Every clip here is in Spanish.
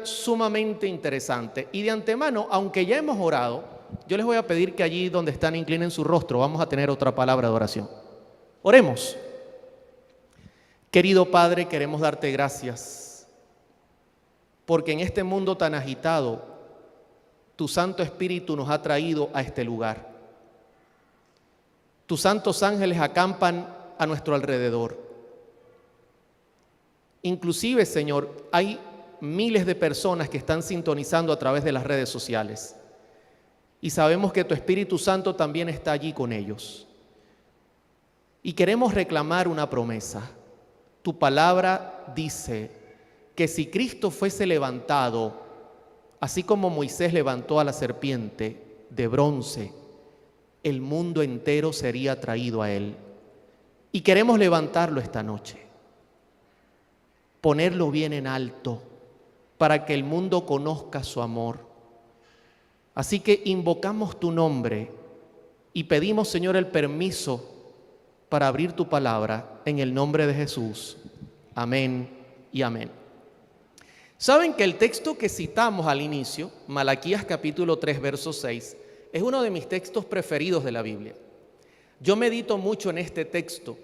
Sumamente interesante. Y de antemano, aunque ya hemos orado, yo les voy a pedir que allí donde están inclinen su rostro. Vamos a tener otra palabra de oración. Oremos. Querido Padre, queremos darte gracias porque en este mundo tan agitado, tu Santo Espíritu nos ha traído a este lugar. Tus santos ángeles acampan a nuestro alrededor. Inclusive, Señor, hay miles de personas que están sintonizando a través de las redes sociales. Y sabemos que tu Espíritu Santo también está allí con ellos. Y queremos reclamar una promesa. Tu palabra dice que si Cristo fuese levantado, así como Moisés levantó a la serpiente de bronce, el mundo entero sería traído a él. Y queremos levantarlo esta noche, ponerlo bien en alto, para que el mundo conozca su amor. Así que invocamos tu nombre y pedimos, Señor, el permiso para abrir tu palabra en el nombre de Jesús. Amén y amén. Saben que el texto que citamos al inicio, Malaquías capítulo 3, verso 6, es uno de mis textos preferidos de la Biblia. Yo medito mucho en este texto,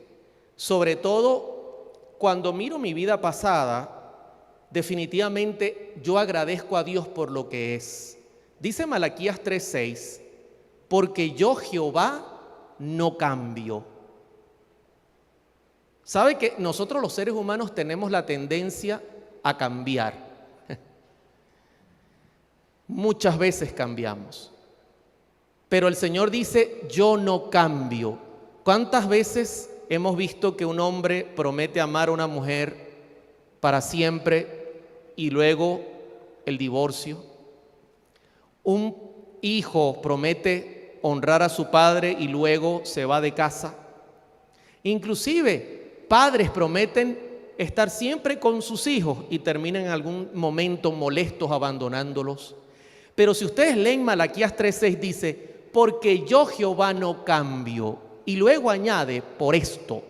sobre todo cuando miro mi vida pasada. Definitivamente yo agradezco a Dios por lo que es. Dice Malaquías 3:6, porque yo Jehová no cambio. ¿Sabe que nosotros los seres humanos tenemos la tendencia a cambiar? Muchas veces cambiamos. Pero el Señor dice, yo no cambio. ¿Cuántas veces hemos visto que un hombre promete amar a una mujer para siempre y luego el divorcio? Un hijo promete honrar a su padre y luego se va de casa. Inclusive padres prometen estar siempre con sus hijos y terminan en algún momento molestos abandonándolos. Pero si ustedes leen Malaquías 3:6 dice, porque yo Jehová no cambio. Y luego añade, por esto,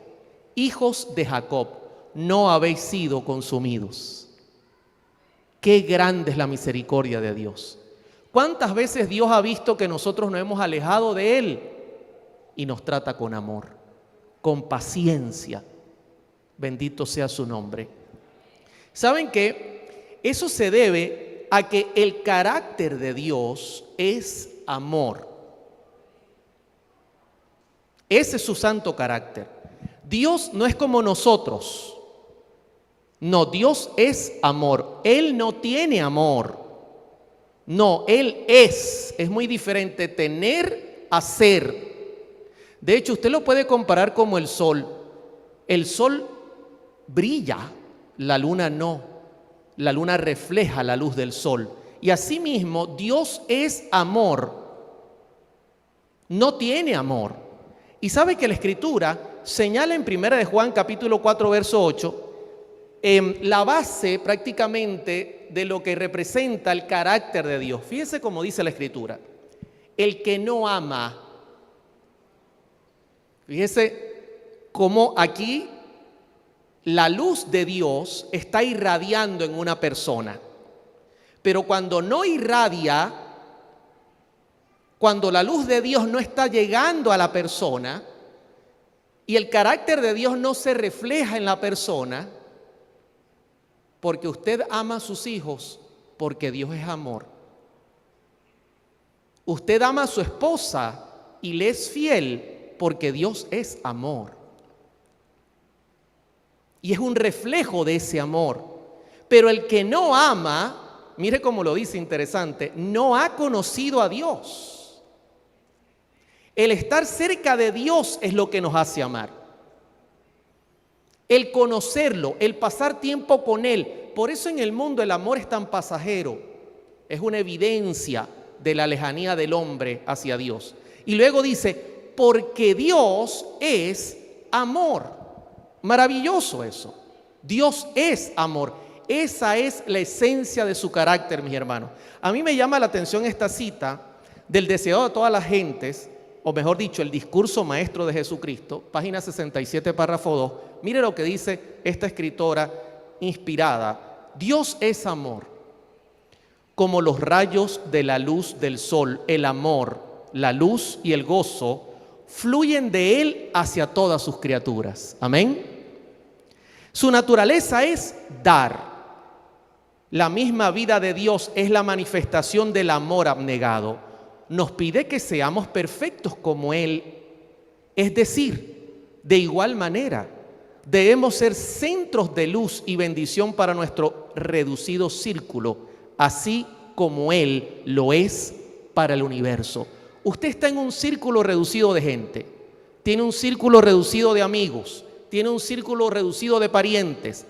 hijos de Jacob, no habéis sido consumidos. Qué grande es la misericordia de Dios. ¿Cuántas veces Dios ha visto que nosotros nos hemos alejado de Él y nos trata con amor, con paciencia? Bendito sea su nombre. ¿Saben qué? Eso se debe a que el carácter de Dios es amor. Ese es su santo carácter. Dios no es como nosotros. No, Dios es amor. Él no tiene amor. No, Él es. Es muy diferente tener a ser. De hecho, usted lo puede comparar como el sol. El sol brilla, la luna no. La luna refleja la luz del sol. Y asimismo, Dios es amor. No tiene amor. Y sabe que la Escritura señala en 1 de Juan capítulo 4, verso 8, la base prácticamente de lo que representa el carácter de Dios. Fíjese cómo dice la Escritura. El que no ama. Fíjese cómo aquí la luz de Dios está irradiando en una persona. Pero cuando no irradia, cuando la luz de Dios no está llegando a la persona y el carácter de Dios no se refleja en la persona, porque usted ama a sus hijos porque Dios es amor. Usted ama a su esposa y le es fiel porque Dios es amor. Y es un reflejo de ese amor. Pero el que no ama, mire cómo lo dice interesante, no ha conocido a Dios. El estar cerca de Dios es lo que nos hace amar. El conocerlo, el pasar tiempo con Él. Por eso en el mundo el amor es tan pasajero. Es una evidencia de la lejanía del hombre hacia Dios. Y luego dice, porque Dios es amor. Maravilloso eso. Dios es amor. Esa es la esencia de su carácter, mis hermanos. A mí me llama la atención esta cita del deseado de todas las gentes, o mejor dicho, el discurso maestro de Jesucristo, página 67, párrafo 2. Mire lo que dice esta escritora inspirada. Dios es amor. como los rayos de la luz del sol. El amor, la luz y el gozo fluyen de Él hacia todas sus criaturas. Amén. Su naturaleza es dar. La misma vida de Dios es la manifestación del amor abnegado. Nos pide que seamos perfectos como Él. Es decir, de igual manera, debemos ser centros de luz y bendición para nuestro reducido círculo, así como Él lo es para el universo. Usted está en un círculo reducido de gente, tiene un círculo reducido de amigos, tiene un círculo reducido de parientes.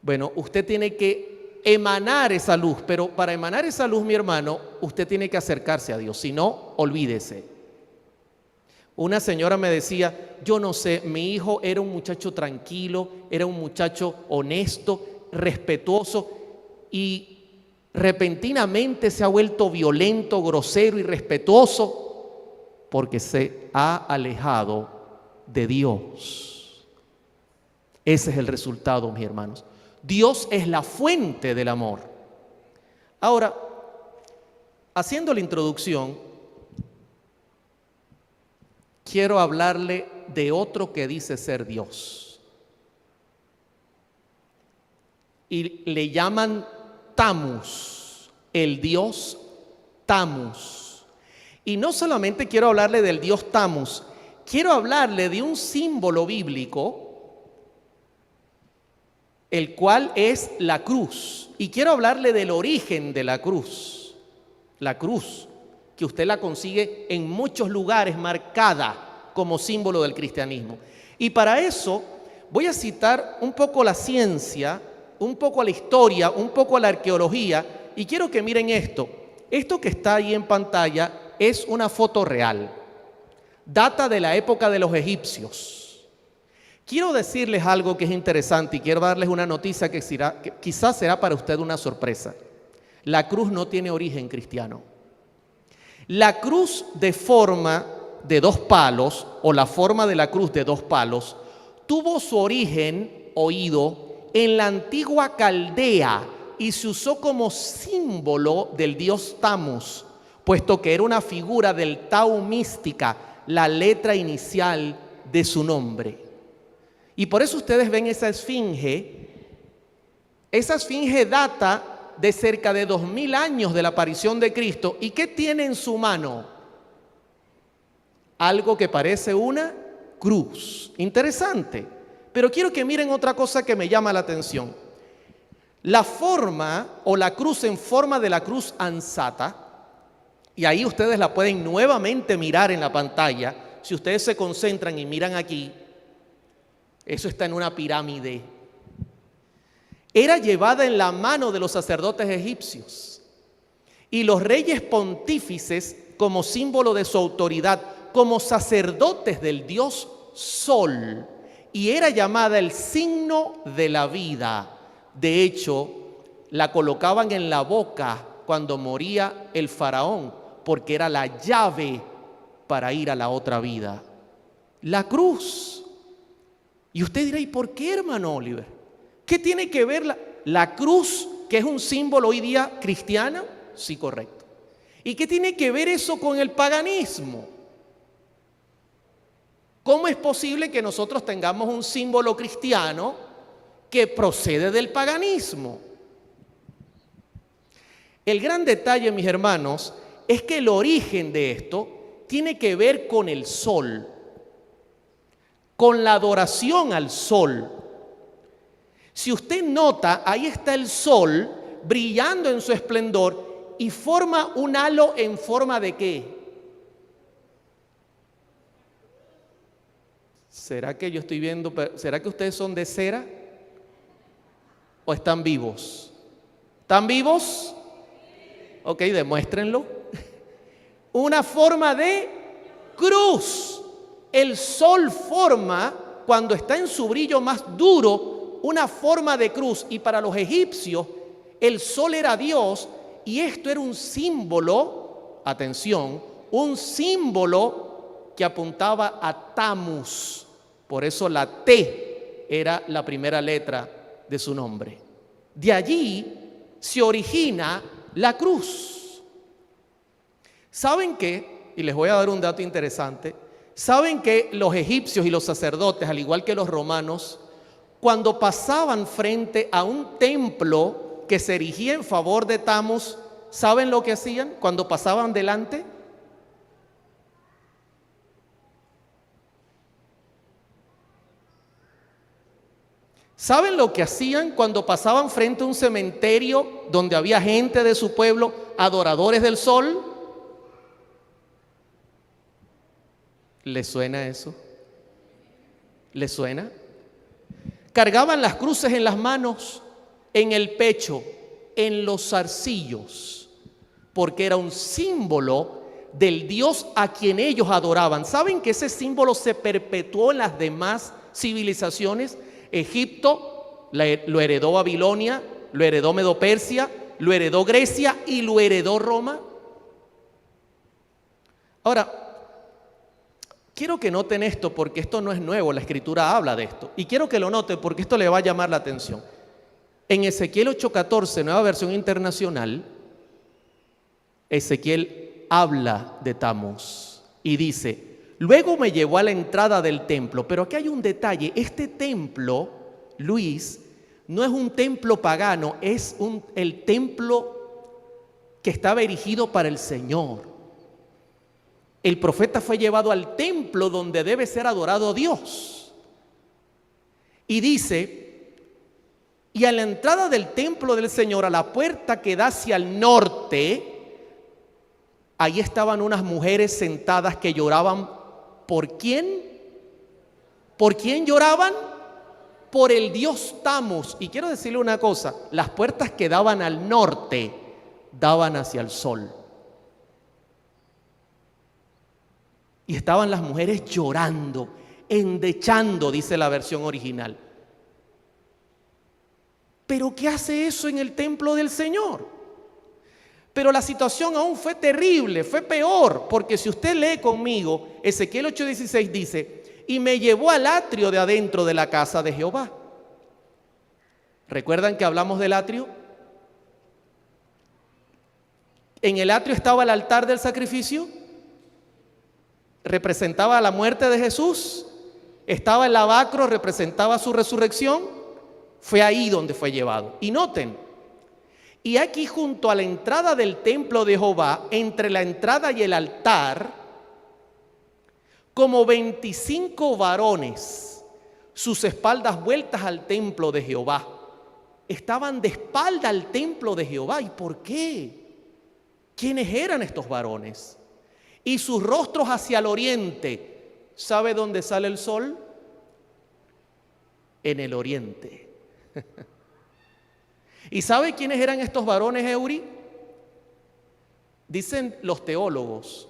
Bueno, usted tiene que emanar esa luz, pero para emanar esa luz, mi hermano, usted tiene que acercarse a Dios, si no, olvídese. Una señora me decía, yo no sé, mi hijo era un muchacho tranquilo, era un muchacho honesto, respetuoso, y repentinamente se ha vuelto violento, grosero, irrespetuoso, porque se ha alejado de Dios. Ese es el resultado, mis hermanos. Dios es la fuente del amor. Ahora, haciendo la introducción, quiero hablarle de otro que dice ser Dios. Y le llaman Tammuz, el Dios Tammuz. Y no solamente quiero hablarle del Dios Tammuz, quiero hablarle de un símbolo bíblico, el cual es la cruz. Y quiero hablarle del origen de la cruz. La cruz, que usted la consigue en muchos lugares marcada como símbolo del cristianismo. Y para eso voy a citar un poco la ciencia, un poco la historia, un poco la arqueología, y quiero que miren esto. Esto que está ahí en pantalla es una foto real. Data de la época de los egipcios. Quiero decirles algo que es interesante y quiero darles una noticia que quizás será para usted una sorpresa. La cruz no tiene origen cristiano. La cruz de forma de dos palos, o la forma de la cruz de dos palos, tuvo su origen, oído, en la antigua Caldea y se usó como símbolo del dios Tammuz, puesto que era una figura del Tao mística, la letra inicial de su nombre. Y por eso ustedes ven esa esfinge. Esa esfinge data de cerca de 2000 años de la aparición de Cristo. ¿Y qué tiene en su mano? Algo que parece una cruz. Interesante. Pero quiero que miren otra cosa que me llama la atención. La forma o la cruz en forma de la cruz ansata, y ahí ustedes la pueden nuevamente mirar en la pantalla. Si ustedes se concentran y miran aquí, eso está en una pirámide. Era llevada en la mano de los sacerdotes egipcios y los reyes pontífices como símbolo de su autoridad, como sacerdotes del dios Sol, y era llamada el signo de la vida. De hecho, la colocaban en la boca cuando moría el faraón, porque era la llave para ir a la otra vida. La cruz. Y usted dirá, ¿y por qué, hermano Oliver? ¿Qué tiene que ver la cruz, que es un símbolo hoy día cristiano? Sí, correcto. ¿Y qué tiene que ver eso con el paganismo? ¿Cómo es posible que nosotros tengamos un símbolo cristiano que procede del paganismo? El gran detalle, mis hermanos, es que el origen de esto tiene que ver con el sol, con la adoración al sol. Si usted nota, ahí está el sol brillando en su esplendor y forma un halo en forma de ¿qué? ¿Será que yo estoy viendo? ¿Será que ustedes son de cera? ¿O están vivos? ¿Están vivos? Ok, demuéstrenlo. Una forma de cruz. El sol forma, cuando está en su brillo más duro, una forma de cruz. Y para los egipcios, el sol era Dios y esto era un símbolo, atención, un símbolo que apuntaba a Tammuz. Por eso la T era la primera letra de su nombre. De allí se origina la cruz. ¿Saben qué? Y les voy a dar un dato interesante. ¿Saben que los egipcios y los sacerdotes, al igual que los romanos, cuando pasaban frente a un templo que se erigía en favor de Tamos, ¿saben lo que hacían cuando pasaban delante? ¿Saben lo que hacían cuando pasaban frente a un cementerio donde había gente de su pueblo, adoradores del sol? ¿Les suena eso? ¿Les suena? Cargaban las cruces en las manos, en el pecho, en los zarcillos, porque era un símbolo del Dios a quien ellos adoraban. ¿Saben que ese símbolo se perpetuó en las demás civilizaciones? Egipto lo heredó Babilonia, lo heredó Medo-Persia, lo heredó Grecia y lo heredó Roma. Ahora, quiero que noten esto porque esto no es nuevo, la Escritura habla de esto. Y quiero que lo noten porque esto le va a llamar la atención. En Ezequiel 8:14, nueva versión internacional, Ezequiel habla de Tamos y dice: luego me llevó a la entrada del templo. Pero aquí hay un detalle. Este templo, Luis, no es un templo pagano, es el templo que estaba erigido para el Señor. El profeta fue llevado al templo donde debe ser adorado Dios. Y dice: y a la entrada del templo del Señor, a la puerta que da hacia el norte, ahí estaban unas mujeres sentadas que lloraban. ¿Por quién? ¿Por quién lloraban? Por el dios Tamos. Y quiero decirle una cosa: las puertas que daban al norte daban hacia el sol. Y estaban las mujeres llorando, endechando, dice la versión original. ¿Pero qué hace eso en el templo del Señor? Pero la situación aún fue terrible, fue peor, porque si usted lee conmigo, Ezequiel 8:16 dice: y me llevó al atrio de adentro de la casa de Jehová. ¿Recuerdan que hablamos del atrio? En el atrio estaba el altar del sacrificio, representaba la muerte de Jesús, estaba el lavacro, representaba su resurrección. Fue ahí donde fue llevado. Y noten, y aquí junto a la entrada del templo de Jehová, entre la entrada y el altar, como 25 varones, sus espaldas vueltas al templo de Jehová. Estaban de espalda al templo de Jehová. ¿Y por qué? ¿Quiénes eran estos varones? Y sus rostros hacia el oriente. ¿Sabe dónde sale el sol? En el oriente. ¿Y sabe quiénes eran estos varones, Eury? Dicen los teólogos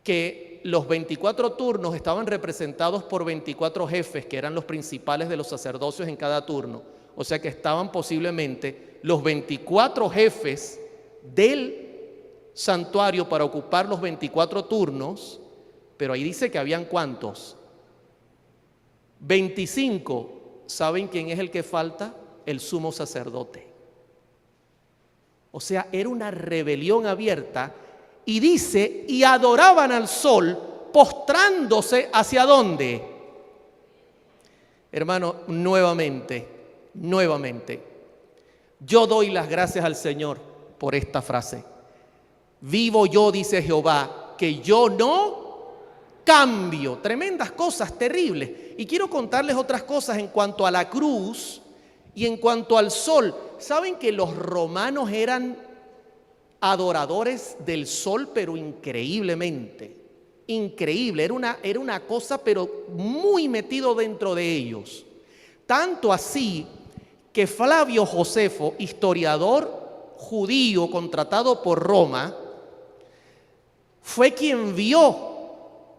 que los 24 turnos estaban representados por 24 jefes, que eran los principales de los sacerdocios en cada turno. O sea que estaban posiblemente los 24 jefes del santuario para ocupar los 24 turnos, pero ahí dice que habían ¿cuántos? 25. ¿Saben quién es el que falta? El sumo sacerdote. O sea, era una rebelión abierta. Y dice: y adoraban al sol, postrándose ¿hacia dónde? Hermano, nuevamente, yo doy las gracias al Señor por esta frase. Vivo yo, dice Jehová, que yo no cambio. Tremendas cosas, terribles. Y quiero contarles otras cosas en cuanto a la cruz y en cuanto al sol. ¿Saben que los romanos eran adoradores del sol, pero increíblemente? Increíble, era una cosa, pero muy metido dentro de ellos. Tanto así que Flavio Josefo, historiador judío contratado por Roma, fue quien vio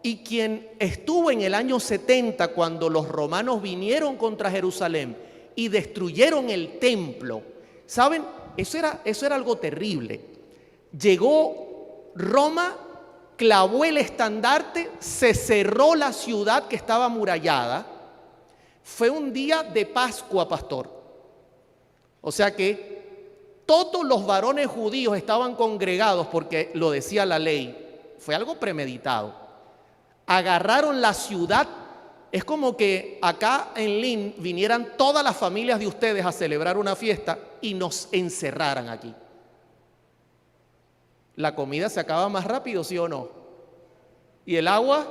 y quien estuvo en el año 70 cuando los romanos vinieron contra Jerusalén y destruyeron el templo. ¿Saben? Eso era algo terrible. Llegó Roma, clavó el estandarte, se cerró la ciudad que estaba amurallada. Fue un día de Pascua, pastor. O sea que Todos los varones judíos estaban congregados porque lo decía la ley. Fue algo premeditado. Agarraron la ciudad. Es como que acá en Lynn vinieran todas las familias de ustedes a celebrar una fiesta y nos encerraran aquí. La comida se acaba más rápido, ¿sí o no? Y el agua,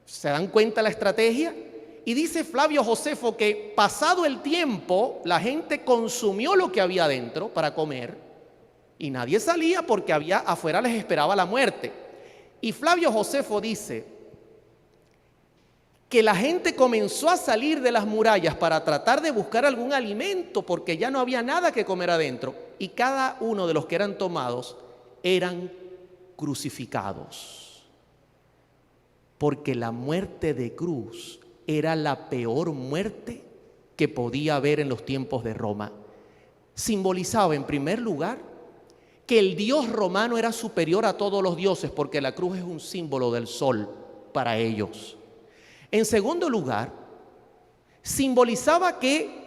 ¿se dan cuenta la estrategia? Y dice Flavio Josefo que pasado el tiempo, la gente consumió lo que había dentro para comer y nadie salía porque afuera les esperaba la muerte. Y Flavio Josefo dice que la gente comenzó a salir de las murallas para tratar de buscar algún alimento porque ya no había nada que comer adentro. Y cada uno de los que eran tomados eran crucificados. Porque la muerte de cruz era la peor muerte que podía haber en los tiempos de Roma. Simbolizaba en primer lugar que el dios romano era superior a todos los dioses porque la cruz es un símbolo del sol para ellos. En segundo lugar, simbolizaba que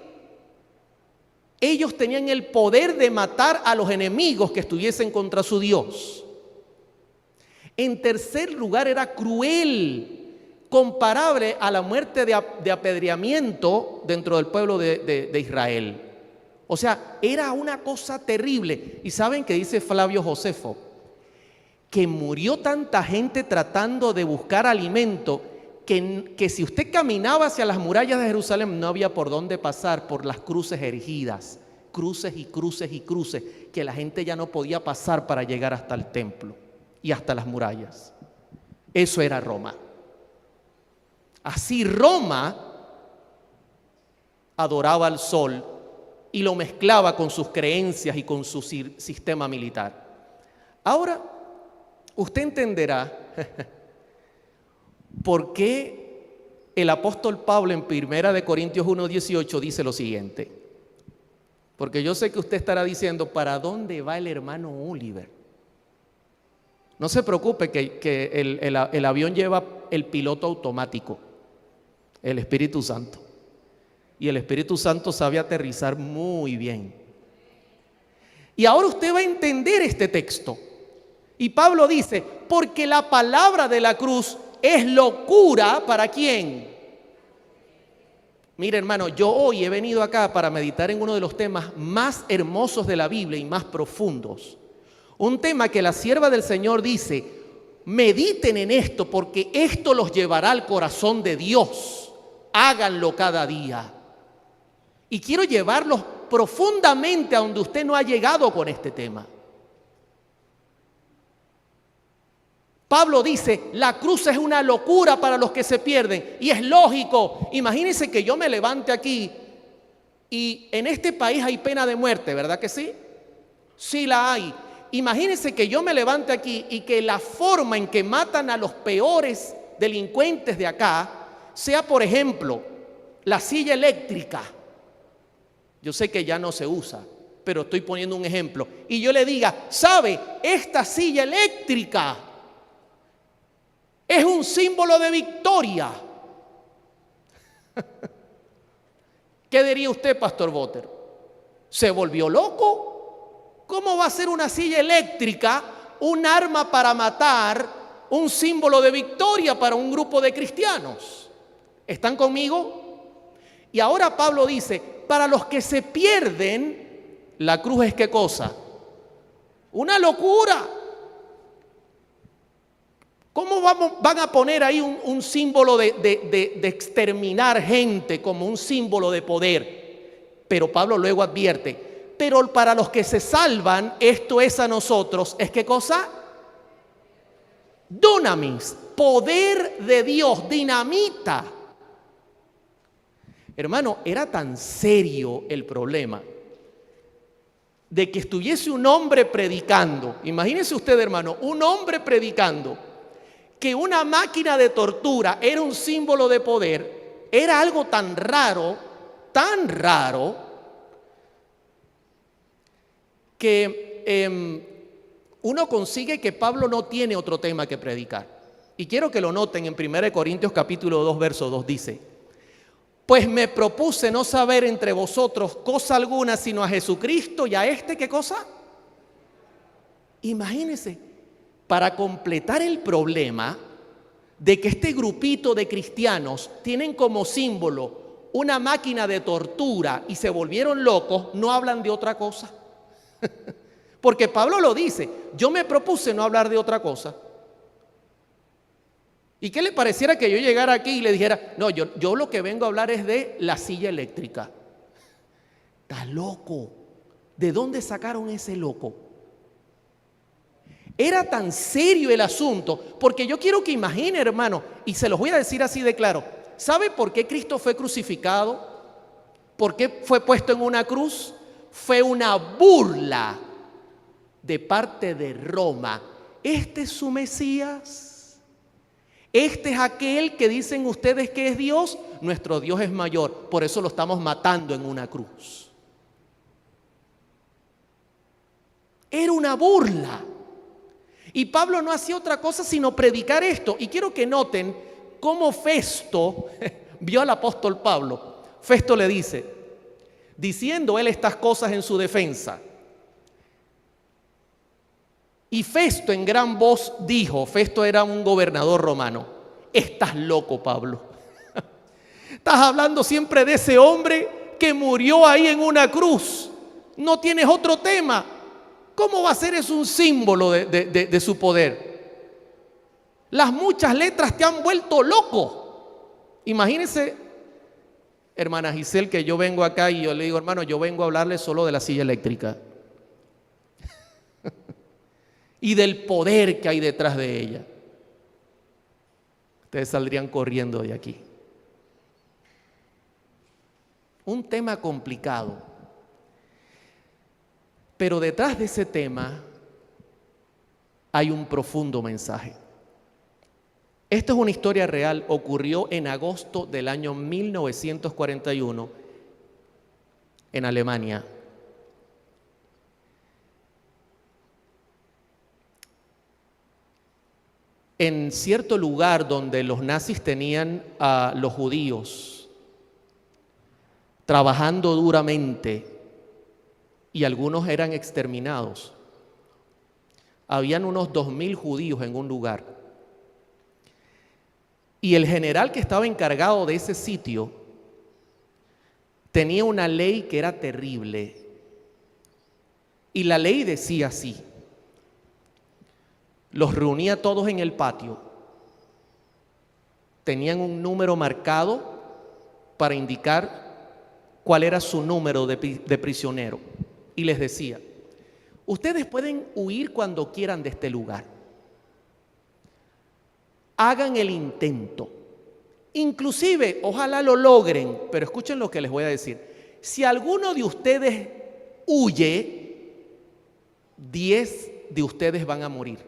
ellos tenían el poder de matar a los enemigos que estuviesen contra su Dios. En tercer lugar, era cruel, comparable a la muerte de apedreamiento dentro del pueblo de Israel. O sea, era una cosa terrible. ¿Y saben qué dice Flavio Josefo? Que murió tanta gente tratando de buscar alimento que si usted caminaba hacia las murallas de Jerusalén no había por dónde pasar por las cruces erigidas, cruces y cruces y cruces, que la gente ya no podía pasar para llegar hasta el templo y hasta las murallas. Eso era Roma. Así Roma adoraba al sol y lo mezclaba con sus creencias y con su sistema militar. Ahora, usted entenderá ¿por qué el apóstol Pablo en 1 Corintios 1:18 dice lo siguiente? Porque yo sé que usted estará diciendo, ¿para dónde va el hermano Oliver? No se preocupe que el avión lleva el piloto automático, el Espíritu Santo. Y el Espíritu Santo sabe aterrizar muy bien. Y ahora usted va a entender este texto. Y Pablo dice, porque la palabra de la cruz es locura ¿para quién? Mire, hermano, yo hoy he venido acá para meditar en uno de los temas más hermosos de la Biblia y más profundos. Un tema que la sierva del Señor dice, mediten en esto porque esto los llevará al corazón de Dios. Háganlo cada día. Y quiero llevarlos profundamente a donde usted no ha llegado con este tema. Pablo dice, la cruz es una locura para los que se pierden. Y es lógico. Imagínense que yo me levante aquí y en este país hay pena de muerte, ¿verdad que sí? Sí la hay. Imagínense que yo me levante aquí y que la forma en que matan a los peores delincuentes de acá sea, por ejemplo, la silla eléctrica. Yo sé que ya no se usa, pero estoy poniendo un ejemplo. Y yo le diga, ¿sabe? Esta silla eléctrica es un símbolo de victoria. ¿Qué diría usted, Pastor Botter? ¿Se volvió loco? ¿Cómo va a ser una silla eléctrica un arma para matar, un símbolo de victoria para un grupo de cristianos? ¿Están conmigo? Y ahora Pablo dice, para los que se pierden, la cruz es ¿qué cosa? Una locura. ¿Cómo van a poner ahí un símbolo de exterminar gente como un símbolo de poder? Pero Pablo luego advierte, pero para los que se salvan, esto es a nosotros, ¿es qué cosa? Dunamis, poder de Dios, dinamita. Hermano, era tan serio el problema de que estuviese un hombre predicando. Imagínese usted, hermano, un hombre predicando que una máquina de tortura era un símbolo de poder. Era algo tan raro, que uno consigue que Pablo no tiene otro tema que predicar. Y quiero que lo noten en 1 Corintios capítulo 2, verso 2 dice, Pues me propuse no saber entre vosotros cosa alguna sino a Jesucristo y a este, ¿qué cosa? Imagínense, para completar el problema de que este grupito de cristianos tienen como símbolo una máquina de tortura y se volvieron locos, no hablan de otra cosa. Porque Pablo lo dice, yo me propuse no hablar de otra cosa. ¿Y qué le pareciera que yo llegara aquí y le dijera, no, yo lo que vengo a hablar es de la silla eléctrica? Está loco. ¿De dónde sacaron ese loco? Era tan serio el asunto, porque yo quiero que imagine, hermano, y se los voy a decir así de claro. ¿Sabe por qué Cristo fue crucificado? ¿Por qué fue puesto en una cruz? Fue una burla de parte de Roma. Este es su Mesías. Este es aquel que dicen ustedes que es Dios. Nuestro Dios es mayor, por eso lo estamos matando en una cruz. Era una burla. Y Pablo no hacía otra cosa sino predicar esto. Y quiero que noten cómo Festo vio al apóstol Pablo. Festo le dice, diciendo él estas cosas en su defensa. Y Festo en gran voz dijo, Festo era un gobernador romano, estás loco, Pablo. Estás hablando siempre de ese hombre que murió ahí en una cruz. No tienes otro tema. ¿Cómo va a ser eso un símbolo de su poder? Las muchas letras te han vuelto loco. Imagínense, hermana Giselle, que yo vengo acá y yo le digo, hermano, yo vengo a hablarle solo de la silla eléctrica y del poder que hay detrás de ella. Ustedes saldrían corriendo de aquí. Un tema complicado. Pero detrás de ese tema hay un profundo mensaje. Esta es una historia real, ocurrió en agosto del año 1941 en Alemania. En cierto lugar donde los nazis tenían a los judíos trabajando duramente, y algunos eran exterminados. Habían unos 2000 judíos en un lugar. Y el general que estaba encargado de ese sitio tenía una ley que era terrible. Y la ley decía así: los reunía todos en el patio. Tenían un número marcado para indicar cuál era su número de prisionero. Y les decía, ustedes pueden huir cuando quieran de este lugar. Hagan el intento. Inclusive, ojalá lo logren, pero escuchen lo que les voy a decir. Si alguno de ustedes huye, 10 de ustedes van a morir.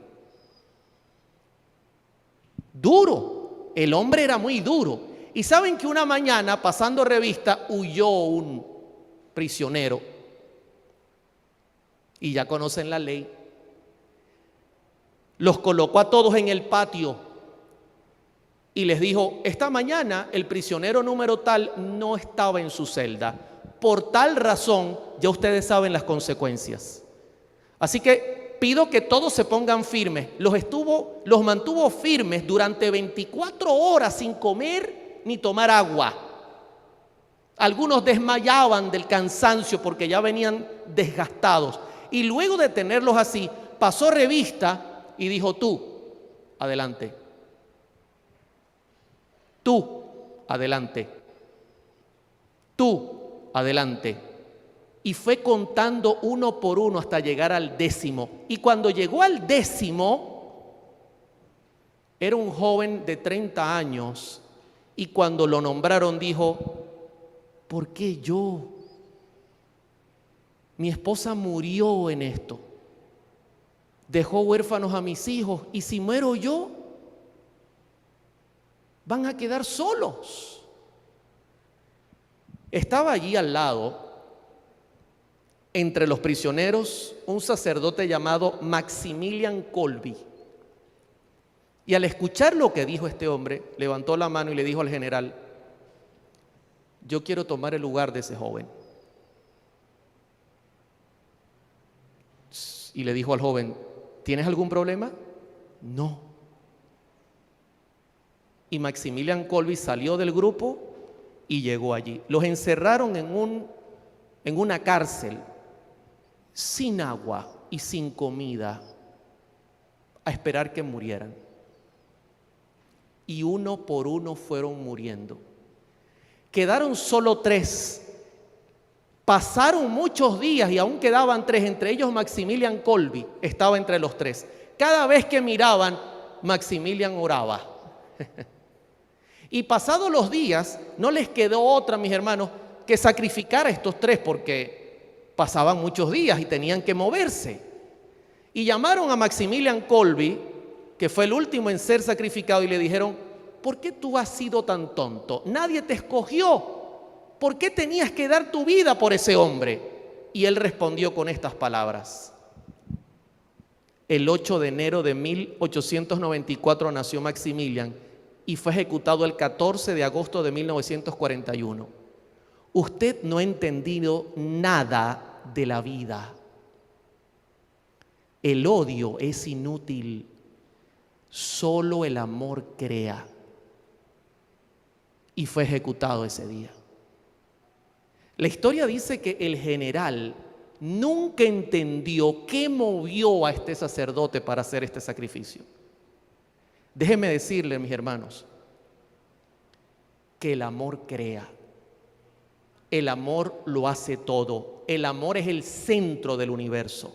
Duro. El hombre era muy duro. Y saben que una mañana, pasando revista, huyó un prisionero. Y ya conocen la ley. Los colocó a todos en el patio y les dijo, esta mañana el prisionero número tal no estaba en su celda. Por tal razón, ya ustedes saben las consecuencias. Así que pido que todos se pongan firmes. Los mantuvo firmes durante 24 horas sin comer ni tomar agua. Algunos desmayaban del cansancio porque ya venían desgastados. Y luego de tenerlos así, pasó revista y dijo, tú, adelante. Tú, adelante. Tú, adelante. Y fue contando uno por uno hasta llegar al 10º. Y cuando llegó al 10º, era un joven de 30 años. Y cuando lo nombraron dijo, ¿por qué yo? Mi esposa murió en esto. Dejó huérfanos a mis hijos. Y si muero yo, van a quedar solos. Estaba allí al lado, entre los prisioneros, un sacerdote llamado Maximilian Kolbe. Y al escuchar lo que dijo este hombre, levantó la mano y le dijo al general, yo quiero tomar el lugar de ese joven. Y le dijo al joven, ¿tienes algún problema? No. Y Maximilian Kolbe salió del grupo y llegó allí. Los encerraron en una cárcel, sin agua y sin comida, a esperar que murieran. Y uno por uno fueron muriendo. Quedaron solo 3. Pasaron muchos días y aún quedaban 3, entre ellos Maximilian Kolbe estaba entre los 3. Cada vez que miraban, Maximilian oraba. Y pasados los días, no les quedó otra, mis hermanos, que sacrificar a estos 3, porque pasaban muchos días y tenían que moverse. Y llamaron a Maximilian Kolbe, que fue el último en ser sacrificado, y le dijeron, ¿por qué tú has sido tan tonto? Nadie te escogió. ¿Por qué tenías que dar tu vida por ese hombre? Y él respondió con estas palabras. El 8 de enero de 1894 nació Maximilian y fue ejecutado el 14 de agosto de 1941. Usted no ha entendido nada de la vida. El odio es inútil. Solo el amor crea. Y fue ejecutado ese día. La historia dice que el general nunca entendió qué movió a este sacerdote para hacer este sacrificio. Déjenme decirle, mis hermanos, que el amor crea. El amor lo hace todo. El amor es el centro del universo.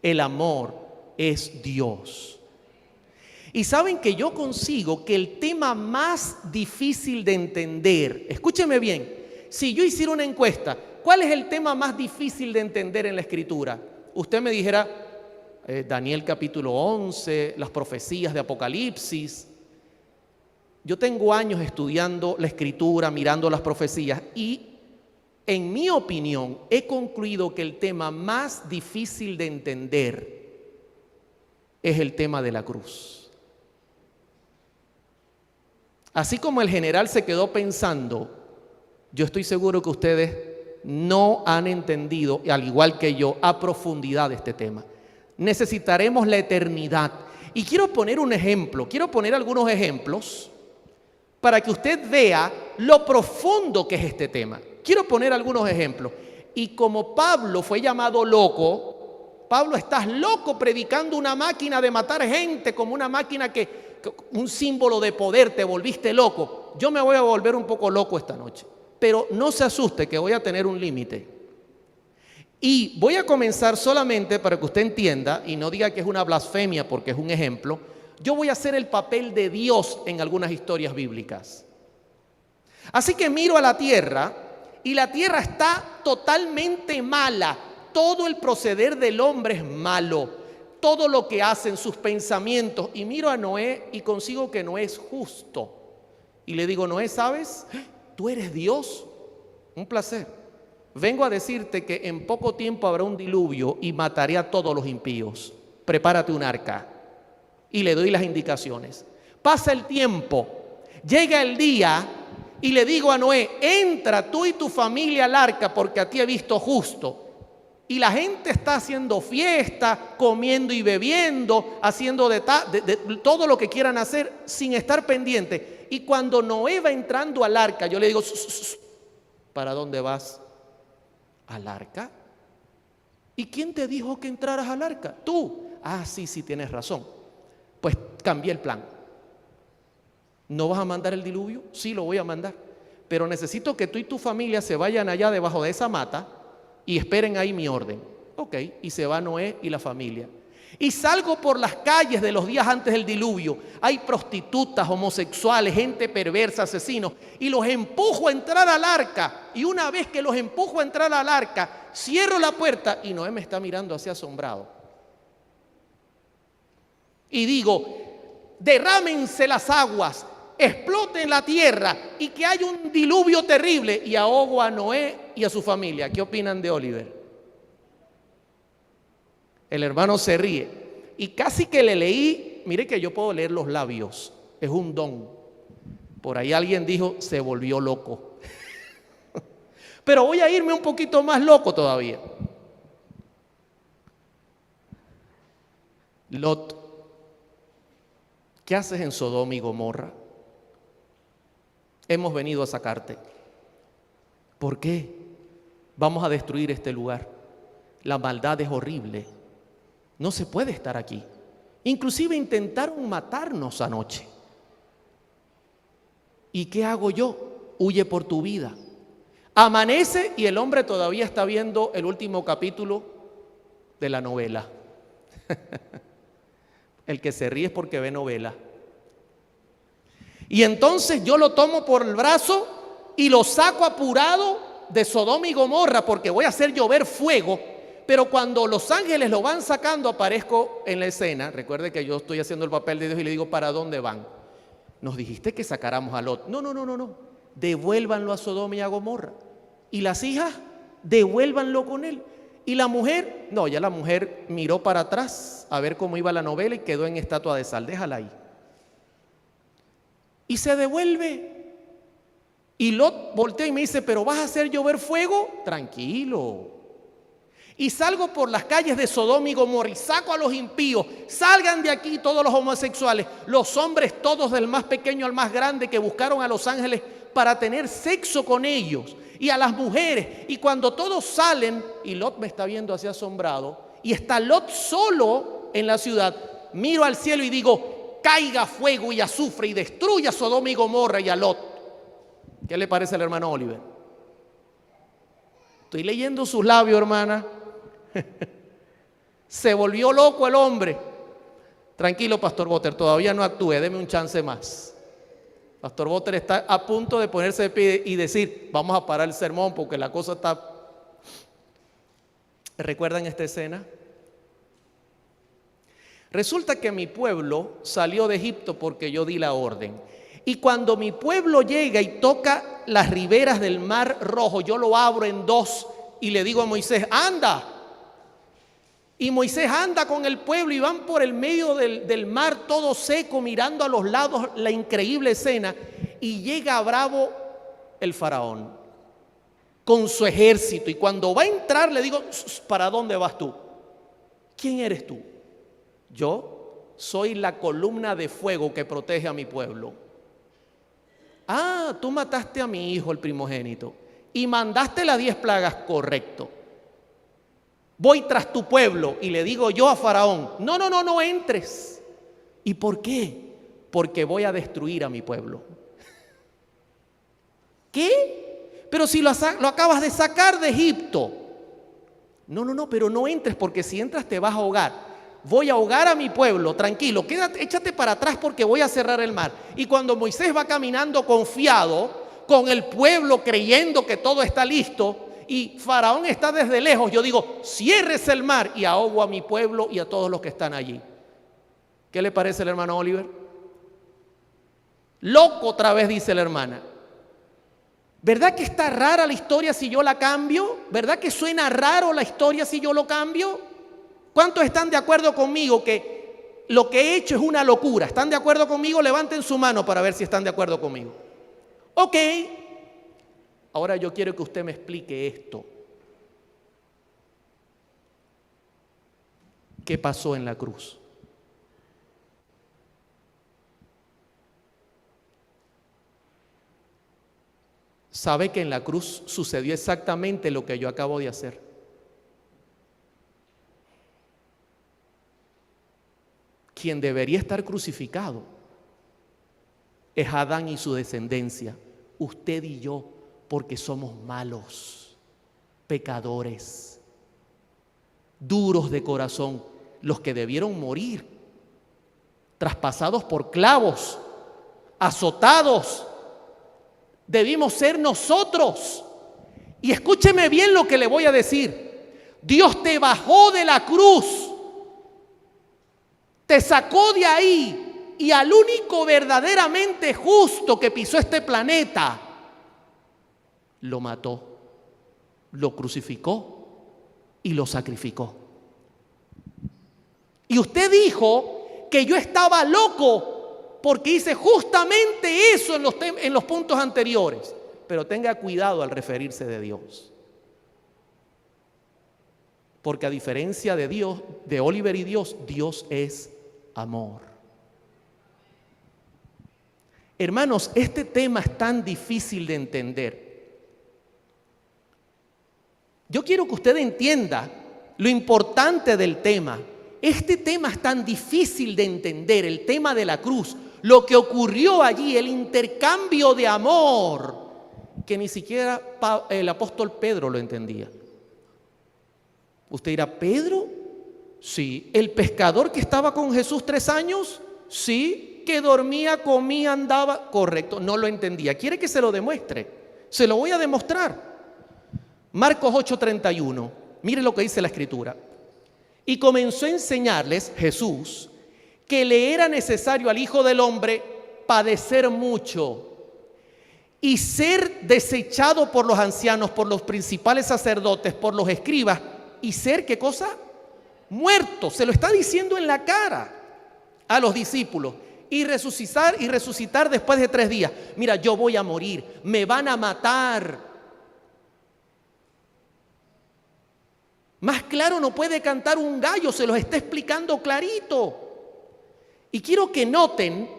El amor es Dios. Y saben que yo consigo que el tema más difícil de entender, escúcheme bien, si yo hiciera una encuesta, ¿cuál es el tema más difícil de entender en la Escritura? Usted me dijera, Daniel capítulo 11, las profecías de Apocalipsis. Yo tengo años estudiando la Escritura, mirando las profecías y en mi opinión he concluido que el tema más difícil de entender es el tema de la cruz. Así como el general se quedó pensando, yo estoy seguro que ustedes no han entendido, al igual que yo, a profundidad este tema. Necesitaremos la eternidad. Y quiero poner un ejemplo, quiero poner algunos ejemplos para que usted vea lo profundo que es este tema. Quiero poner algunos ejemplos. Y como Pablo fue llamado loco, Pablo, estás loco predicando una máquina de matar gente, como una máquina un símbolo de poder, te volviste loco. Yo me voy a volver un poco loco esta noche. Pero no se asuste que voy a tener un límite. Y voy a comenzar solamente para que usted entienda y no diga que es una blasfemia porque es un ejemplo. Yo voy a hacer el papel de Dios en algunas historias bíblicas. Así que miro a la tierra y la tierra está totalmente mala. Todo el proceder del hombre es malo. Todo lo que hacen, sus pensamientos. Y miro a Noé y consigo que Noé es justo. Y le digo, Noé, ¿sabes? Tú eres Dios. Un placer. Vengo a decirte que en poco tiempo habrá un diluvio y mataré a todos los impíos. Prepárate un arca. Y le doy las indicaciones. Pasa el tiempo. Llega el día y le digo a Noé, entra tú y tu familia al arca porque a ti he visto justo. Y la gente está haciendo fiesta, comiendo y bebiendo, haciendo de todo lo que quieran hacer sin estar pendiente. Y cuando Noé va entrando al arca, yo le digo, ¿para dónde vas? ¿Al arca? ¿Y quién te dijo que entraras al arca? Tú. Ah, sí, tienes razón. Pues cambié el plan. ¿No vas a mandar el diluvio? Sí, lo voy a mandar. Pero necesito que tú y tu familia se vayan allá debajo de esa mata y esperen ahí mi orden. Ok, y se va Noé y la familia. Y salgo por las calles de los días antes del diluvio. Hay prostitutas, homosexuales, gente perversa, asesinos. Y los empujo a entrar al arca. Y una vez que los empujo a entrar al arca, cierro la puerta y Noé me está mirando así asombrado. Y digo, derrámense las aguas, exploten la tierra y que haya un diluvio terrible. Y ahogo a Noé y a su familia. ¿Qué opinan de Oliver? El hermano se ríe y casi que le leí, mire que yo puedo leer los labios, es un don. Por ahí alguien dijo, se volvió loco. Pero voy a irme un poquito más loco todavía. Lot, ¿qué haces en Sodoma y Gomorra? Hemos venido a sacarte. ¿Por qué? Vamos a destruir este lugar. La maldad es horrible. No se puede estar aquí. Inclusive intentaron matarnos anoche. ¿Y qué hago yo? Huye por tu vida. Amanece y el hombre todavía está viendo el último capítulo de la novela. El que se ríe es porque ve novela. Y entonces yo lo tomo por el brazo y lo saco apurado de Sodoma y Gomorra porque voy a hacer llover fuego. Pero cuando los ángeles lo van sacando, aparezco en la escena. Recuerde que yo estoy haciendo el papel de Dios y le digo, ¿para dónde van? Nos dijiste que sacáramos a Lot. No. Devuélvanlo a Sodoma y a Gomorra. Y las hijas, devuélvanlo con él. Y la mujer, no, ya la mujer miró para atrás a ver cómo iba la novela y quedó en estatua de sal. Déjala ahí. Y se devuelve. Y Lot voltea y me dice, ¿pero vas a hacer llover fuego? Tranquilo. Y salgo por las calles de Sodoma y Gomorra y saco a los impíos. Salgan de aquí todos los homosexuales, los hombres todos del más pequeño al más grande que buscaron a los ángeles para tener sexo con ellos, y a las mujeres. Y cuando todos salen, y Lot me está viendo así asombrado, y está Lot solo en la ciudad, miro al cielo y digo, caiga fuego y azufre y destruya Sodoma y Gomorra y a Lot. ¿Qué le parece al hermano Oliver? Estoy leyendo sus labios, hermana. Se volvió loco el hombre. Tranquilo, Pastor Botter, todavía no actúe, deme un chance más. Pastor Botter está a punto de ponerse de pie y decir, vamos a parar el sermón porque la cosa está... ¿Recuerdan esta escena? Resulta que mi pueblo salió de Egipto porque yo di la orden. Y cuando mi pueblo llega y toca las riberas del Mar Rojo, yo lo abro en dos y le digo a Moisés, anda. Y Moisés anda con el pueblo y van por el medio del mar todo seco, mirando a los lados la increíble escena. Y llega bravo el faraón con su ejército. Y cuando va a entrar le digo, ¿para dónde vas tú? ¿Quién eres tú? Yo soy la columna de fuego que protege a mi pueblo. Ah, tú mataste a mi hijo, el primogénito, y mandaste las 10 plagas, correcto. Voy tras tu pueblo y le digo yo a Faraón, no entres. ¿Y por qué? Porque voy a destruir a mi pueblo. ¿Qué? Pero si lo acabas de sacar de Egipto. No, pero no entres porque si entras te vas a ahogar. Voy a ahogar a mi pueblo, tranquilo, quédate, échate para atrás porque voy a cerrar el mar. Y cuando Moisés va caminando confiado, con el pueblo creyendo que todo está listo, y Faraón está desde lejos, yo digo, cierres el mar y ahogo a mi pueblo y a todos los que están allí. ¿Qué le parece el hermano Oliver? Loco otra vez, dice la hermana. ¿Verdad que está rara la historia si yo la cambio? ¿Verdad que suena raro la historia si yo lo cambio? ¿Cuántos están de acuerdo conmigo que lo que he hecho es una locura? ¿Están de acuerdo conmigo? Levanten su mano para ver si están de acuerdo conmigo. Ok. Ahora yo quiero que usted me explique esto. ¿Qué pasó en la cruz? ¿Sabe que en la cruz sucedió exactamente lo que yo acabo de hacer? Quien debería estar crucificado es Adán y su descendencia, usted y yo, porque somos malos, pecadores, duros de corazón, los que debieron morir, traspasados por clavos, azotados. Debimos ser nosotros. Y escúcheme bien lo que le voy a decir. Dios te bajó de la cruz, te sacó de ahí, y al único verdaderamente justo que pisó este planeta, lo mató, lo crucificó y lo sacrificó. Y usted dijo que yo estaba loco porque hice justamente eso en los puntos anteriores. pero tenga cuidado al referirse de Dios. Porque a diferencia de Dios, de Oliver y Dios, Dios es amor. Hermanos, este tema es tan difícil de entender. Yo quiero que usted entienda lo importante del tema. Este tema es tan difícil de entender, el tema de la cruz, lo que ocurrió allí, el intercambio de amor, que ni siquiera el apóstol Pedro lo entendía. Usted dirá, ¿Pedro? Sí. ¿El pescador que estaba con Jesús 3 años? Sí. ¿Que dormía, comía, andaba? Correcto, no lo entendía. ¿Quiere que se lo demuestre? Se lo voy a demostrar. Marcos 8:31. Mire lo que dice la Escritura. Y comenzó a enseñarles, Jesús, que le era necesario al Hijo del Hombre padecer mucho y ser desechado por los ancianos, por los principales sacerdotes, por los escribas, y ser, ¿qué cosa? Muerto. Se lo está diciendo en la cara a los discípulos. Y resucitar después de 3 días. Mira, yo voy a morir, me van a matar. Más claro no puede cantar un gallo, se los está explicando clarito. Y quiero que noten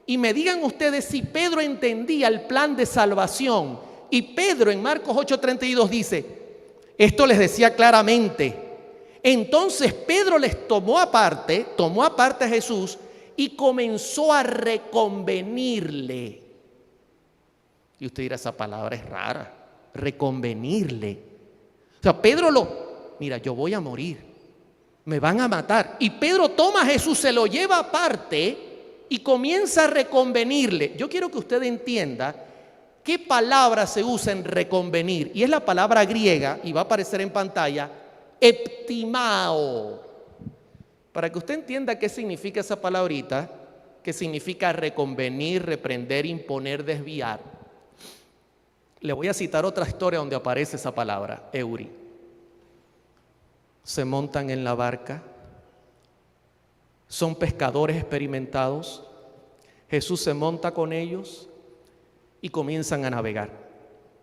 y me digan ustedes si Pedro entendía el plan de salvación. Y Pedro en Marcos 8:32 dice, esto les decía claramente. Entonces Pedro les tomó aparte a Jesús y comenzó a reconvenirle. Y usted dirá, esa palabra es rara, reconvenirle. O sea, mira, yo voy a morir, me van a matar. Y Pedro toma a Jesús, se lo lleva aparte y comienza a reconvenirle. Yo quiero que usted entienda qué palabra se usa en reconvenir. Y es la palabra griega, y va a aparecer en pantalla, eptimao. Para que usted entienda qué significa esa palabrita, que significa reconvenir, reprender, imponer, desviar. Le voy a citar otra historia donde aparece esa palabra, euri. Se montan en la barca, son pescadores experimentados, Jesús se monta con ellos y comienzan a navegar.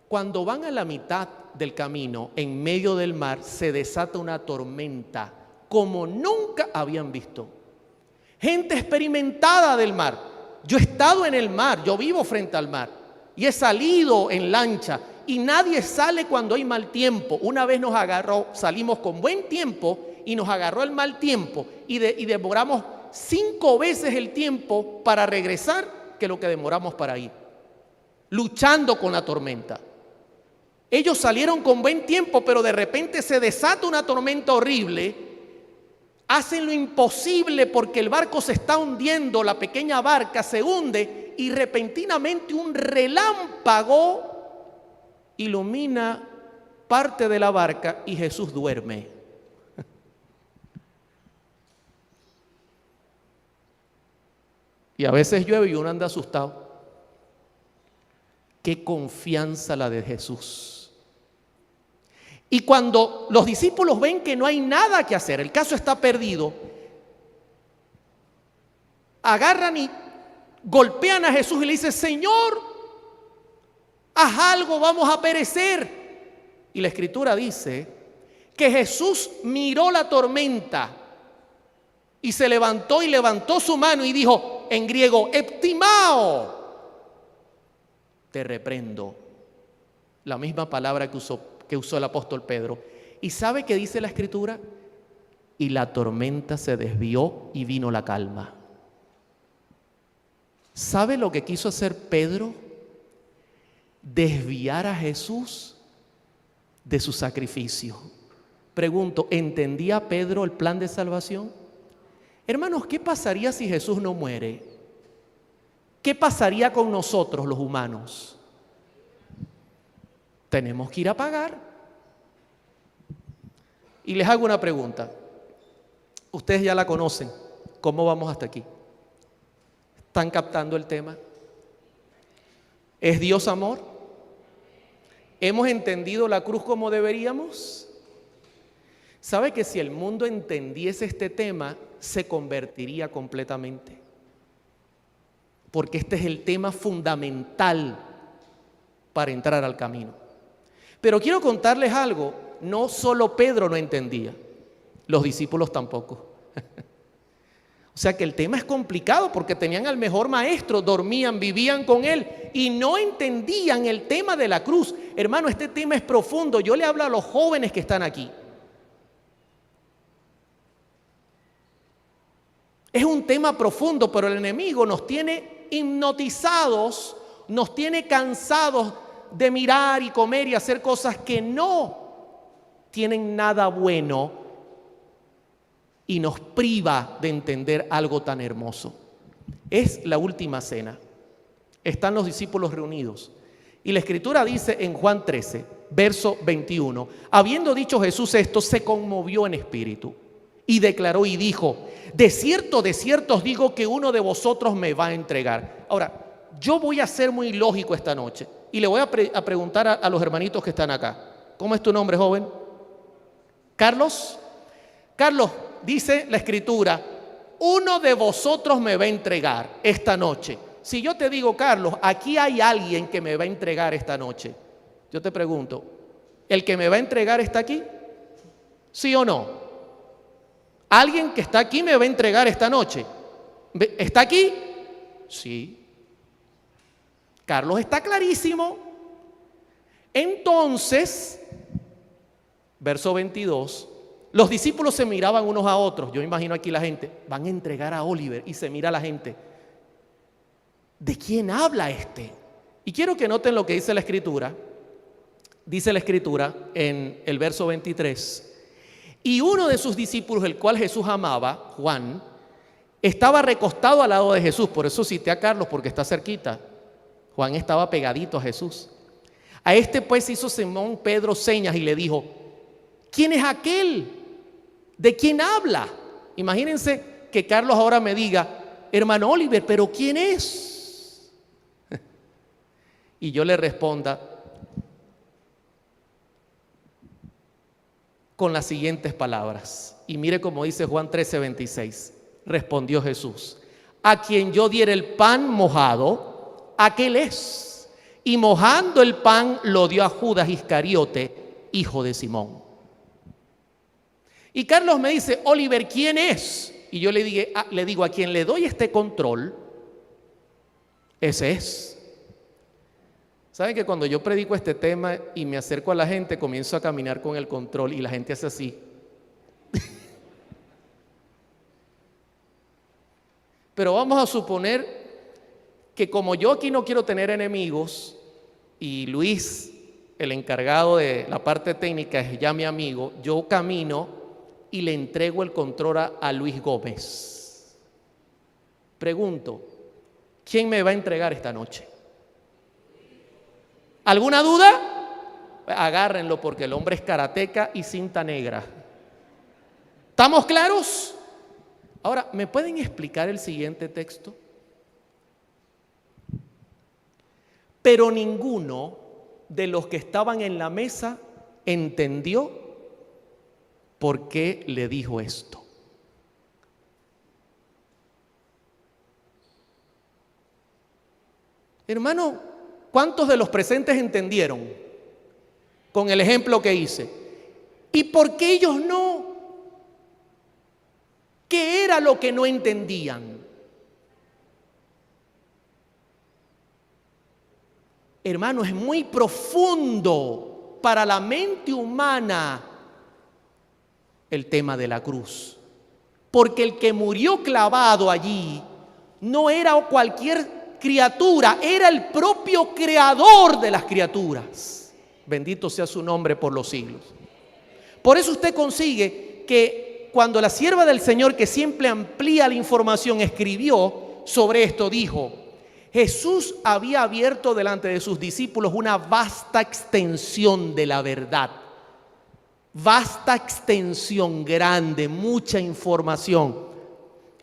Cuando van a la mitad del camino, en medio del mar, se desata una tormenta como nunca habían visto. Gente experimentada del mar. Yo he estado en el mar, yo vivo frente al mar y he salido en lancha y nadie sale cuando hay mal tiempo. Una vez nos agarró, salimos con buen tiempo y nos agarró el mal tiempo y demoramos 5 veces el tiempo para regresar que lo que demoramos para ir, luchando con la tormenta. Ellos salieron con buen tiempo, pero de repente se desata una tormenta horrible. Hacen lo imposible porque el barco se está hundiendo, la pequeña barca se hunde y repentinamente un relámpago ilumina parte de la barca y Jesús duerme. Y a veces llueve y uno anda asustado. Qué confianza la de Jesús. Y cuando los discípulos ven que no hay nada que hacer, el caso está perdido, agarran y golpean a Jesús y le dicen, Señor, haz algo, vamos a perecer. Y la Escritura dice que Jesús miró la tormenta y se levantó y levantó su mano y dijo en griego, eptimao, te reprendo. La misma palabra que usó el apóstol Pedro. ¿Y sabe qué dice la Escritura? Y la tormenta se desvió y vino la calma. ¿Sabe lo que quiso hacer Pedro? Desviar a Jesús de su sacrificio. Pregunto, ¿entendía Pedro el plan de salvación? Hermanos, ¿qué pasaría si Jesús no muere? ¿Qué pasaría con nosotros los humanos? Tenemos que ir a pagar. Y les hago una pregunta. Ustedes ya la conocen. ¿Cómo vamos hasta aquí? ¿Están captando el tema? ¿Es Dios amor? ¿Hemos entendido la cruz como deberíamos? ¿Sabe que si el mundo entendiese este tema, se convertiría completamente? Porque este es el tema fundamental para entrar al camino. Pero quiero contarles algo, no solo Pedro no entendía, los discípulos tampoco. O sea que el tema es complicado porque tenían al mejor maestro, dormían, vivían con él y no entendían el tema de la cruz. Hermano, este tema es profundo. Yo le hablo a los jóvenes que están aquí. Es un tema profundo, pero el enemigo nos tiene hipnotizados, nos tiene cansados de mirar y comer y hacer cosas que no tienen nada bueno y nos priva de entender algo tan hermoso. Es la última cena. Están los discípulos reunidos. Y la Escritura dice en Juan 13, verso 21, habiendo dicho Jesús esto, se conmovió en espíritu y declaró y dijo, de cierto os digo que uno de vosotros me va a entregar. Ahora, yo voy a ser muy lógico esta noche y le voy a preguntar a los hermanitos que están acá. ¿Cómo es tu nombre, joven? ¿Carlos? Carlos, dice la Escritura, uno de vosotros me va a entregar esta noche. Si yo te digo, Carlos, aquí hay alguien que me va a entregar esta noche, yo te pregunto, ¿el que me va a entregar está aquí? ¿Sí o no? ¿Alguien que está aquí me va a entregar esta noche? ¿Está aquí? Sí. Carlos está clarísimo. Entonces, verso 22, los discípulos se miraban unos a otros. Yo imagino aquí la gente, van a entregar a Oliver y se mira a la gente. ¿De quién habla este? Y quiero que noten lo que dice la Escritura. Dice la Escritura en el verso 23. Y uno de sus discípulos, el cual Jesús amaba, Juan, estaba recostado al lado de Jesús. Por eso cité a Carlos, porque está cerquita. Juan estaba pegadito a Jesús. A este pues hizo Simón Pedro señas y le dijo, ¿quién es aquel? ¿De quién habla? Imagínense que Carlos ahora me diga, hermano Oliver, ¿pero quién es? Y yo le responda con las siguientes palabras. Y mire cómo dice Juan 13:26. Respondió Jesús, a quien yo diera el pan mojado, aquel es. Y mojando el pan lo dio a Judas Iscariote, hijo de Simón. Y Carlos me dice, Oliver, ¿quién es? Y yo le digo, a quien le doy este control, ese es. ¿Saben que cuando yo predico este tema y me acerco a la gente, comienzo a caminar con el control y la gente hace así? Pero vamos a suponer que como yo aquí no quiero tener enemigos y Luis, el encargado de la parte técnica, es ya mi amigo, yo camino y le entrego el control a Luis Gómez. Pregunto, ¿quién me va a entregar esta noche? ¿Alguna duda? Agárrenlo porque el hombre es karateca y cinta negra. ¿Estamos claros? Ahora, ¿me pueden explicar el siguiente texto? Pero ninguno de los que estaban en la mesa entendió por qué le dijo esto. Hermano, ¿cuántos de los presentes entendieron con el ejemplo que hice? ¿Y por qué ellos no? ¿Qué era lo que no entendían? Hermano, es muy profundo para la mente humana el tema de la cruz. Porque el que murió clavado allí no era cualquier criatura, era el propio creador de las criaturas. Bendito sea su nombre por los siglos. Por eso usted consigue que cuando la sierva del Señor, que siempre amplía la información, escribió sobre esto, dijo, Jesús había abierto delante de sus discípulos una vasta extensión de la verdad. Vasta extensión, grande, mucha información.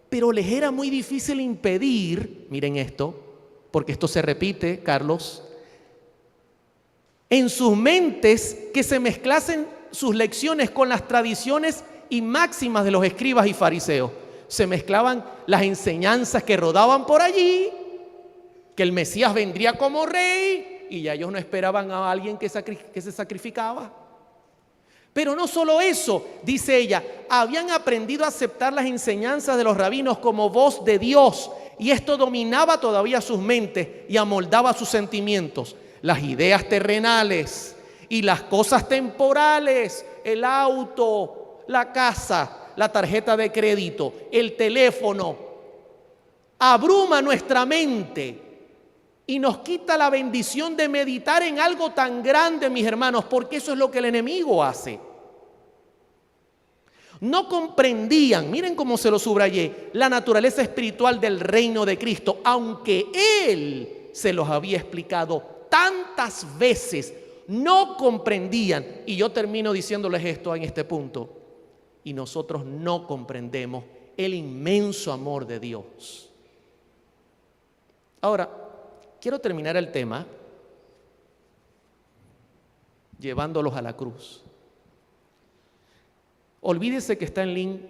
Pero les era muy difícil impedir, miren esto, porque esto se repite, Carlos, en sus mentes que se mezclasen sus lecciones con las tradiciones y máximas de los escribas y fariseos. Se mezclaban las enseñanzas que rodaban por allí, que el Mesías vendría como rey, y ya ellos no esperaban a alguien que se sacrificaba. Pero no solo eso, dice ella, habían aprendido a aceptar las enseñanzas de los rabinos como voz de Dios, y esto dominaba todavía sus mentes y amoldaba sus sentimientos. Las ideas terrenales y las cosas temporales, el auto, la casa, la tarjeta de crédito, el teléfono, abruma nuestra mente y nos quita la bendición de meditar en algo tan grande, mis hermanos, porque eso es lo que el enemigo hace. No comprendían, miren cómo se lo subrayé, la naturaleza espiritual del reino de Cristo, aunque Él se los había explicado tantas veces, no comprendían. Y yo termino diciéndoles esto en este punto. Y nosotros no comprendemos el inmenso amor de Dios. Ahora, quiero terminar el tema llevándolos a la cruz. Olvídese que está en link.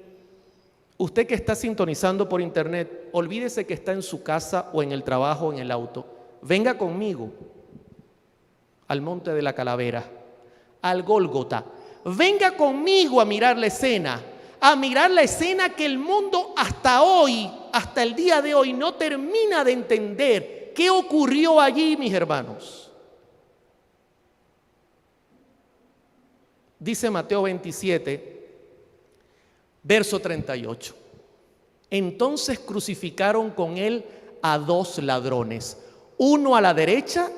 Usted que está sintonizando por internet, olvídese que está en su casa o en el trabajo o en el auto. Venga conmigo al Monte de la Calavera, al Gólgota. Venga conmigo a mirar la escena que el mundo hasta hoy, hasta el día de hoy, no termina de entender qué ocurrió allí, mis hermanos. Dice Mateo 27, verso 38. Entonces crucificaron con él a 2 ladrones, uno a la derecha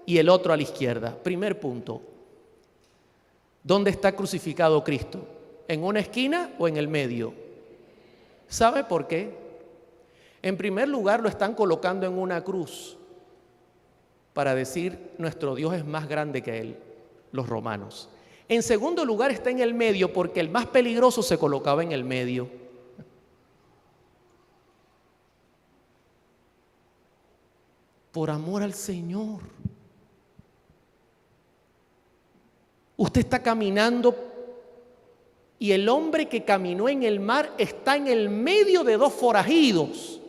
y el otro a la izquierda. Primer punto. ¿Dónde está crucificado Cristo? ¿En una esquina o en el medio? ¿Sabe por qué? En primer lugar, lo están colocando en una cruz para decir, nuestro Dios es más grande que Él, los romanos. En segundo lugar, está en el medio porque el más peligroso se colocaba en el medio. Por amor al Señor. Usted está caminando y el hombre que caminó en el mar está en el medio de 2 forajidos.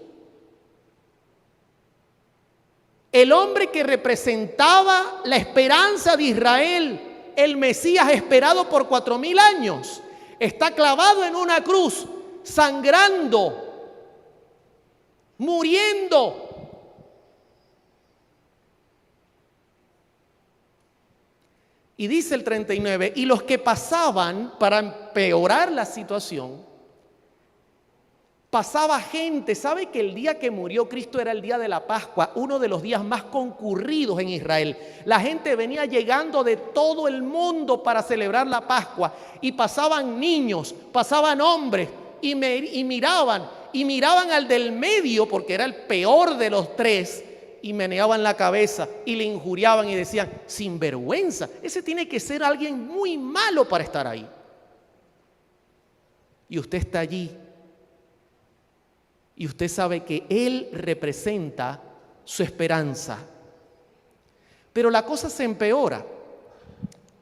El hombre que representaba la esperanza de Israel, el Mesías esperado por 4000 años, está clavado en una cruz, sangrando, muriendo. Y dice el 39, y los que pasaban, para empeorar la situación, pasaba gente. ¿Sabe que el día que murió Cristo era el día de la Pascua? Uno de los días más concurridos en Israel. La gente venía llegando de todo el mundo para celebrar la Pascua. Y pasaban niños, pasaban hombres, y miraban al del medio, porque era el peor de los 3, y meneaban la cabeza y le injuriaban y decían, sinvergüenza, ese tiene que ser alguien muy malo para estar ahí. Y usted está allí y usted sabe que Él representa su esperanza. Pero la cosa se empeora.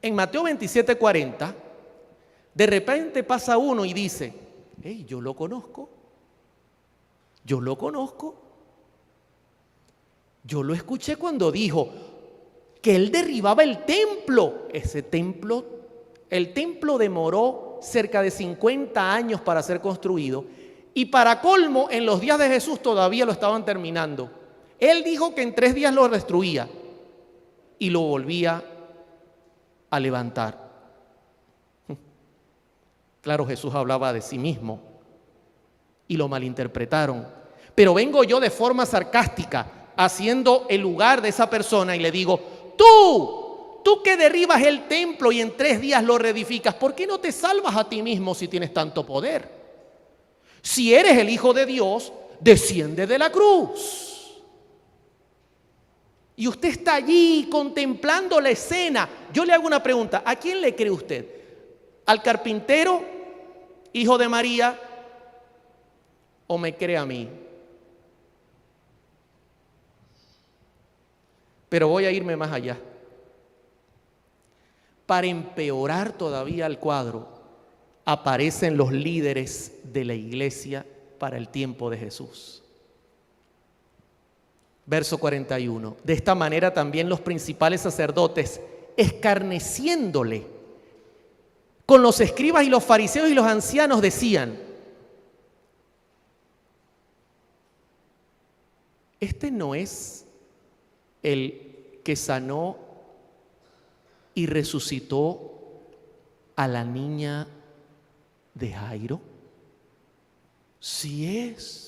En Mateo 27:40, de repente pasa uno y dice, hey, yo lo conozco. Yo lo escuché cuando dijo que él derribaba el templo. El templo demoró cerca de 50 años para ser construido. Y para colmo, en los días de Jesús todavía lo estaban terminando. Él dijo que en 3 días lo destruía y lo volvía a levantar. Claro, Jesús hablaba de sí mismo y lo malinterpretaron. Pero vengo yo de forma sarcástica, haciendo el lugar de esa persona, y le digo, tú que derribas el templo y en 3 días lo reedificas, ¿por qué no te salvas a ti mismo si tienes tanto poder? Si eres el Hijo de Dios, desciende de la cruz. Y usted está allí contemplando la escena. Yo le hago una pregunta, ¿a quién le cree usted? ¿Al carpintero, hijo de María, o me cree a mí? Pero voy a irme más allá. Para empeorar todavía el cuadro, aparecen los líderes de la iglesia para el tiempo de Jesús. Verso 41. De esta manera también los principales sacerdotes, escarneciéndole con los escribas y los fariseos y los ancianos, decían: ¿este no es el que sanó y resucitó a la niña de Jairo? Sí es.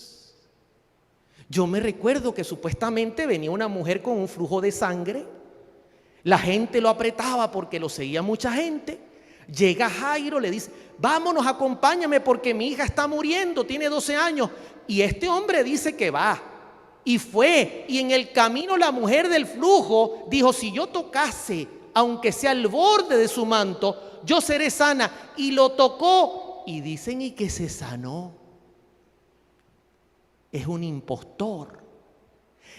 Yo me recuerdo que supuestamente venía una mujer con un flujo de sangre. La gente lo apretaba porque lo seguía mucha gente. Llega Jairo, le dice: vámonos, acompáñame porque mi hija está muriendo, tiene 12 años. Y este hombre dice que va. Y fue. Y en el camino la mujer del flujo dijo: si yo tocase, aunque sea el borde de su manto, yo seré sana. Y lo tocó. Y dicen y que se sanó. Es un impostor.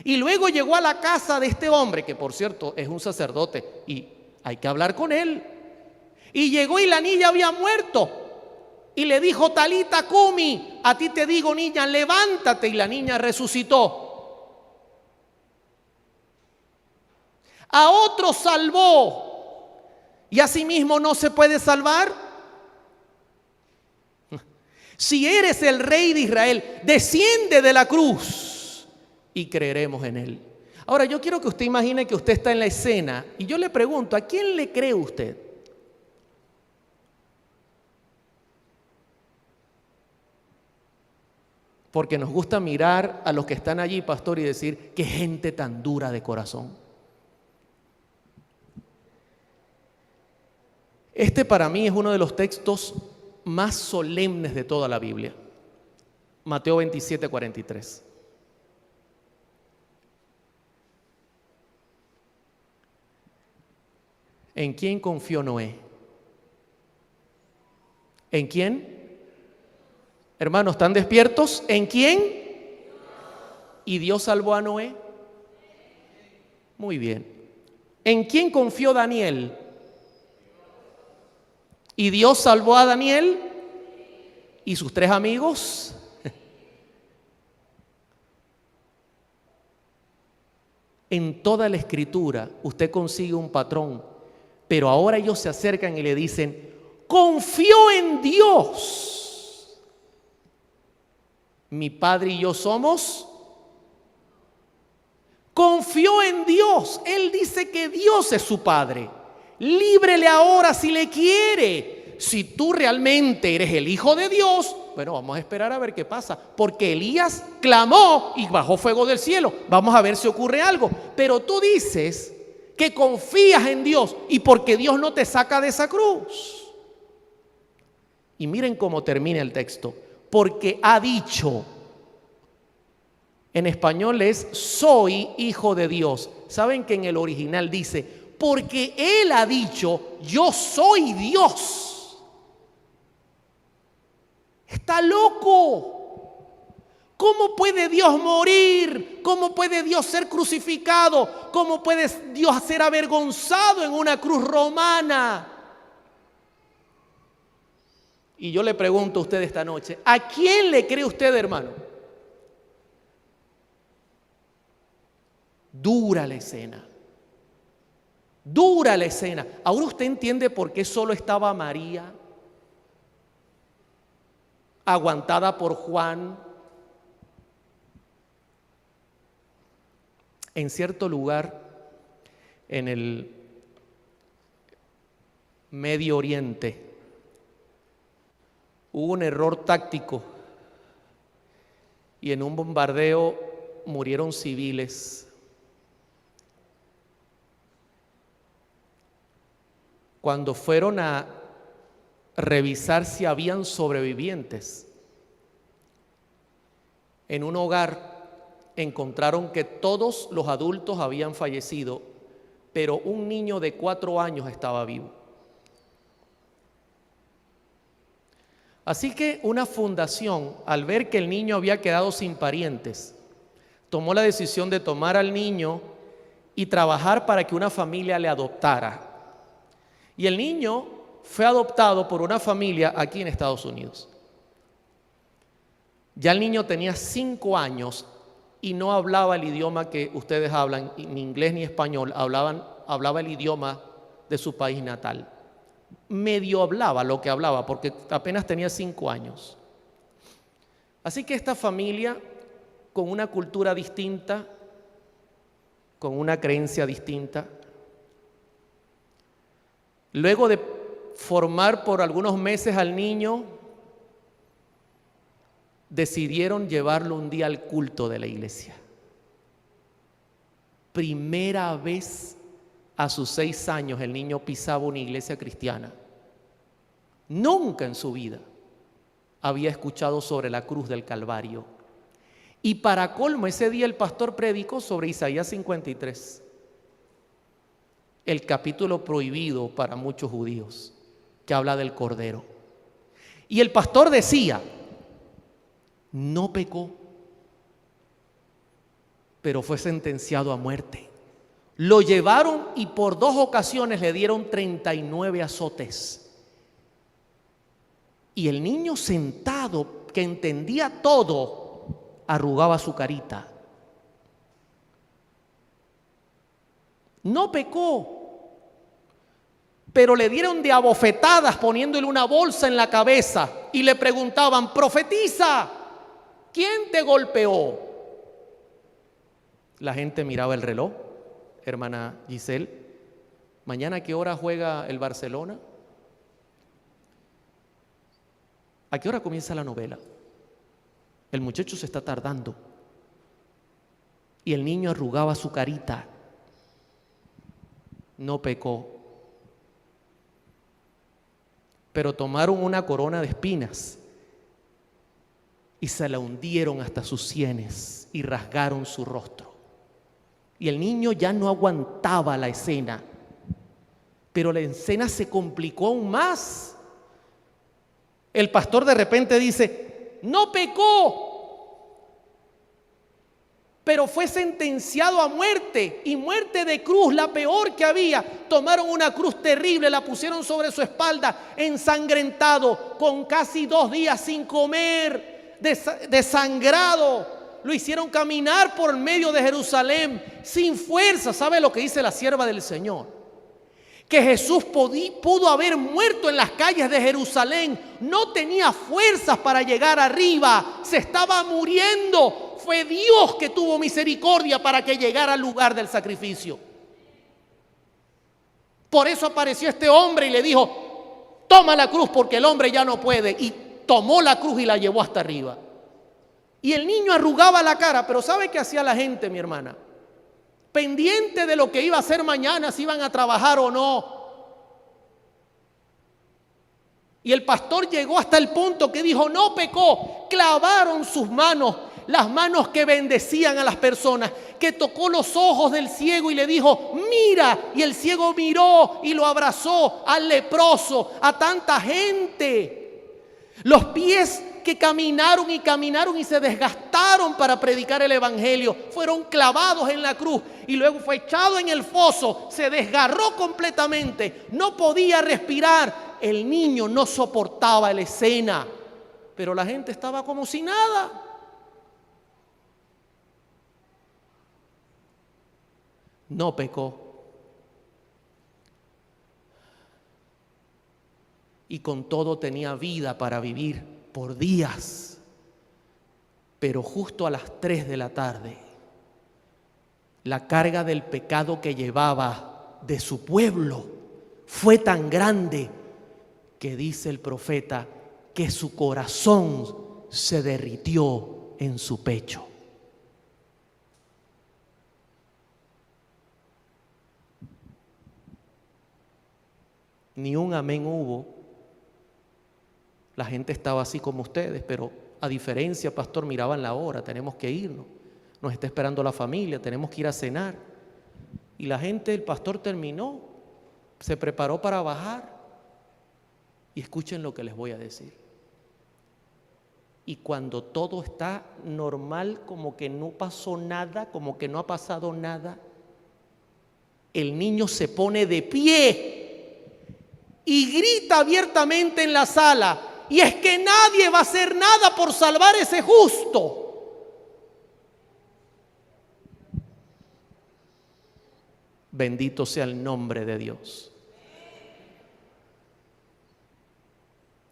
Y luego llegó a la casa de este hombre, que por cierto es un sacerdote, y hay que hablar con él. Y llegó y la niña había muerto. Y le dijo: Talita cumi, a ti te digo, niña, levántate. Y la niña resucitó. A otro salvó. ¿Y asimismo no se puede salvar? Si eres el rey de Israel, desciende de la cruz y creeremos en él. Ahora yo quiero que usted imagine que usted está en la escena y yo le pregunto: ¿a quién le cree usted? Porque nos gusta mirar a los que están allí, pastor, y decir: qué gente tan dura de corazón. Este para mí es uno de los textos más solemnes de toda la Biblia. Mateo 27, 43. ¿En quién confió Noé? ¿En quién? Hermanos, ¿están despiertos? ¿En quién? ¿Y Dios salvó a Noé? Muy bien. ¿En quién confió Daniel? ¿Y Dios salvó a Daniel y sus 3 amigos? En toda la escritura usted consigue un patrón, pero ahora ellos se acercan y le dicen: confió en Dios. Mi padre y yo somos. Confió en Dios. Él dice que Dios es su padre. Líbrele ahora si le quiere. Si tú realmente eres el Hijo de Dios, bueno, vamos a esperar a ver qué pasa. Porque Elías clamó y bajó fuego del cielo. Vamos a ver si ocurre algo. Pero tú dices que confías en Dios y porque Dios no te saca de esa cruz. Y miren cómo termina el texto. Porque ha dicho. En español es: soy hijo de Dios. ¿Saben que en el original dice: porque Él ha dicho, yo soy Dios? Está loco. ¿Cómo puede Dios morir? ¿Cómo puede Dios ser crucificado? ¿Cómo puede Dios ser avergonzado en una cruz romana? Y yo le pregunto a usted esta noche: ¿a quién le cree usted, hermano? Dura la escena. Dura la escena. Ahora usted entiende por qué solo estaba María, aguantada por Juan. En cierto lugar, en el Medio Oriente, hubo un error táctico y en un bombardeo murieron civiles. Cuando fueron a revisar si habían sobrevivientes, en un hogar encontraron que todos los adultos habían fallecido, pero un niño de 4 años estaba vivo. Así que una fundación, al ver que el niño había quedado sin parientes, tomó la decisión de tomar al niño y trabajar para que una familia le adoptara. Y el niño fue adoptado por una familia aquí en Estados Unidos. Ya el niño tenía 5 años y no hablaba el idioma que ustedes hablan, ni inglés ni español, hablaba el idioma de su país natal. Medio hablaba lo que hablaba porque apenas tenía 5 años. Así que esta familia, con una cultura distinta, con una creencia distinta, luego de formar por algunos meses al niño, decidieron llevarlo un día al culto de la iglesia. Primera vez a sus 6 años el niño pisaba una iglesia cristiana. Nunca en su vida había escuchado sobre la cruz del Calvario. Y para colmo, ese día el pastor predicó sobre Isaías 53, el capítulo prohibido para muchos judíos, que habla del Cordero. Y el pastor decía, no pecó, pero fue sentenciado a muerte. Lo llevaron y por 2 ocasiones le dieron 39 azotes. Y el niño sentado, que entendía todo, arrugaba su carita. No pecó, pero le dieron de abofetadas poniéndole una bolsa en la cabeza y le preguntaban, profetiza, ¿quién te golpeó? La gente miraba el reloj. Hermana Giselle, ¿mañana a qué hora juega el Barcelona? ¿A qué hora comienza la novela? El muchacho se está tardando. Y el niño arrugaba su carita. No pecó. Pero tomaron una corona de espinas y se la hundieron hasta sus sienes y rasgaron su rostro. Y el niño ya no aguantaba la escena, pero la escena se complicó aún más. El pastor de repente dice, no pecó, pero fue sentenciado a muerte, y muerte de cruz, la peor que había. Tomaron una cruz terrible, la pusieron sobre su espalda, ensangrentado, con casi 2 días sin comer, desangrado. Lo hicieron caminar por el medio de Jerusalén sin fuerza. ¿Sabe lo que dice la sierva del Señor? Que Jesús pudo haber muerto en las calles de Jerusalén. No tenía fuerzas para llegar arriba. Se estaba muriendo. Fue Dios que tuvo misericordia para que llegara al lugar del sacrificio. Por eso apareció este hombre y le dijo, toma la cruz porque el hombre ya no puede. Y tomó la cruz y la llevó hasta arriba. Y el niño arrugaba la cara, pero ¿sabe qué hacía la gente, mi hermana? Pendiente de lo que iba a hacer mañana, si iban a trabajar o no. Y el pastor llegó hasta el punto que dijo, no pecó. Clavaron sus manos, las manos que bendecían a las personas, que tocó los ojos del ciego y le dijo, mira. Y el ciego miró y lo abrazó, al leproso, a tanta gente. Los pies que caminaron y se desgastaron para predicar el evangelio, fueron clavados en la cruz y luego fue echado en el foso, se desgarró completamente, no podía respirar. El niño no soportaba la escena, pero la gente estaba como si nada. No pecó. Y con todo tenía vida para vivir por días. Pero justo a las 3 de la tarde, la carga del pecado que llevaba de su pueblo fue tan grande que dice el profeta que su corazón se derritió en su pecho. Ni un amén hubo. La gente estaba así como ustedes, pero a diferencia, pastor, miraban la hora, tenemos que irnos, nos está esperando la familia, tenemos que ir a cenar. Y la gente, el pastor terminó, se preparó para bajar. Y escuchen lo que les voy a decir. Y cuando todo está normal, como que no pasó nada, como que no ha pasado nada, el niño se pone de pie y grita abiertamente en la sala, y es que nadie va a hacer nada por salvar a ese justo. Bendito sea el nombre de Dios.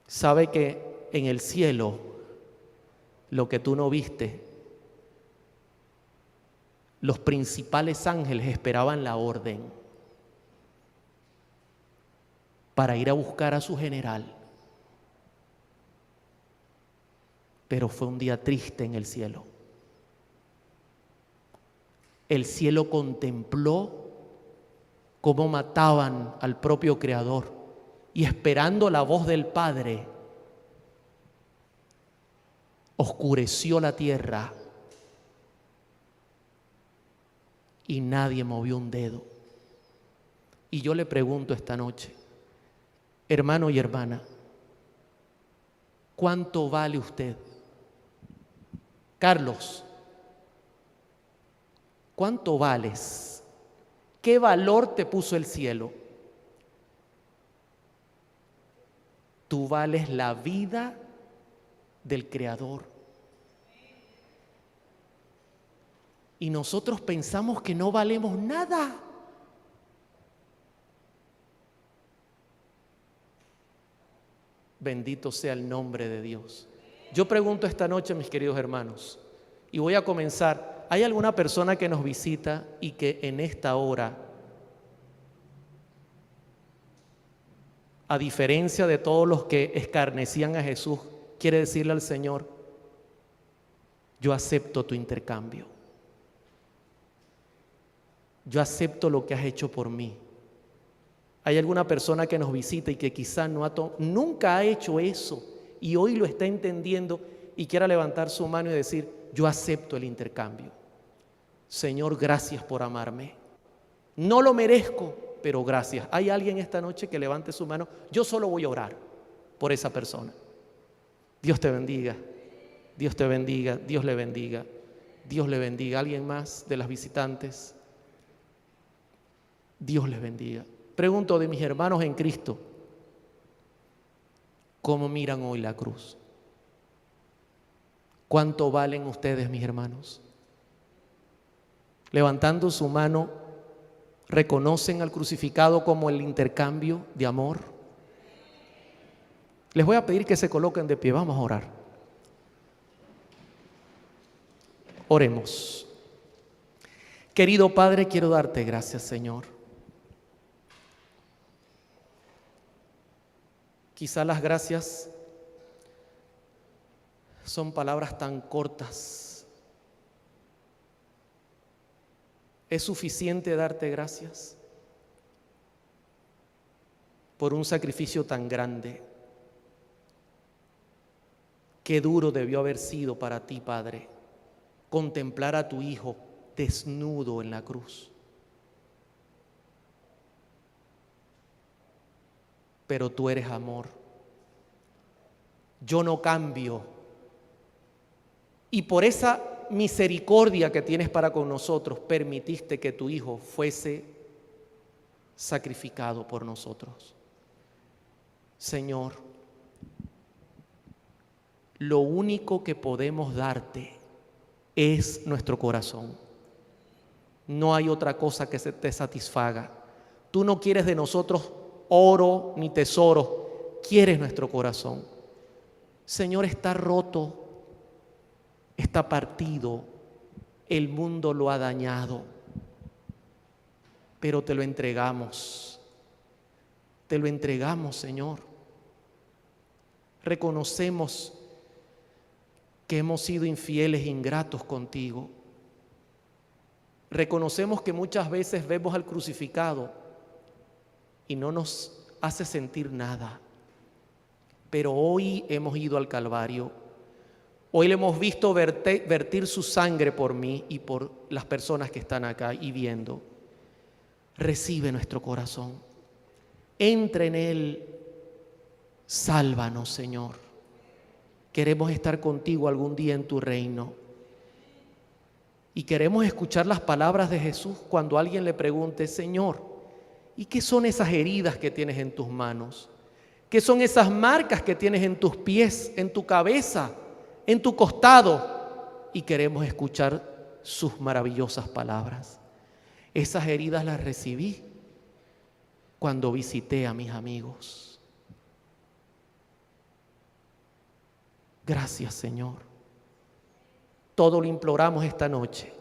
Sabe que en el cielo, lo que tú no viste, los principales ángeles esperaban la orden para ir a buscar a su general. Pero fue un día triste en el cielo. El cielo contempló cómo mataban al propio Creador y, esperando la voz del Padre, oscureció la tierra y nadie movió un dedo. Y yo le pregunto esta noche, hermano y hermana, ¿cuánto vale usted? Carlos, ¿cuánto vales? ¿Qué valor te puso el cielo? Tú vales la vida del Creador. Y nosotros pensamos que no valemos nada. Bendito sea el nombre de Dios. Yo pregunto esta noche, mis queridos hermanos, y voy a comenzar. ¿Hay alguna persona que nos visita y que en esta hora, a diferencia de todos los que escarnecían a Jesús, quiere decirle al Señor, yo acepto tu intercambio? Yo acepto lo que has hecho por mí. ¿Hay alguna persona que nos visita y que quizás nunca ha hecho eso y hoy lo está entendiendo y quiera levantar su mano y decir, yo acepto el intercambio? Señor, gracias por amarme. No lo merezco, pero gracias. ¿Hay alguien esta noche que levante su mano? Yo solo voy a orar por esa persona. Dios te bendiga. Dios te bendiga. Dios le bendiga. Dios le bendiga. ¿Alguien más de las visitantes? Dios les bendiga. Pregunto de mis hermanos en Cristo, ¿cómo miran hoy la cruz? ¿Cuánto valen ustedes, mis hermanos? Levantando su mano, ¿reconocen al crucificado como el intercambio de amor? Les voy a pedir que se coloquen de pie. Vamos a orar. Oremos. Querido Padre, quiero darte gracias, Señor. Quizá las gracias son palabras tan cortas. ¿Es suficiente darte gracias por un sacrificio tan grande? Qué duro debió haber sido para ti, Padre, contemplar a tu Hijo desnudo en la cruz. Pero tú eres amor. Yo no cambio. Y por esa misericordia que tienes para con nosotros, permitiste que tu Hijo fuese sacrificado por nosotros. Señor, lo único que podemos darte es nuestro corazón. No hay otra cosa que se te satisfaga. Tú no quieres de nosotros oro ni tesoro, quieres nuestro corazón. Señor, está roto, está partido, el mundo lo ha dañado, pero te lo entregamos, Señor. Reconocemos que hemos sido infieles e ingratos contigo. Reconocemos que muchas veces vemos al crucificado y no nos hace sentir nada. Pero hoy hemos ido al Calvario. Hoy le hemos visto vertir su sangre por mí y por las personas que están acá y viendo. Recibe nuestro corazón. Entra en él. Sálvanos, Señor. Queremos estar contigo algún día en tu reino. Y queremos escuchar las palabras de Jesús cuando alguien le pregunte, Señor, ¿y qué son esas heridas que tienes en tus manos? ¿Qué son esas marcas que tienes en tus pies, en tu cabeza, en tu costado? Y queremos escuchar sus maravillosas palabras. Esas heridas las recibí cuando visité a mis amigos. Gracias, Señor. Todo lo imploramos esta noche.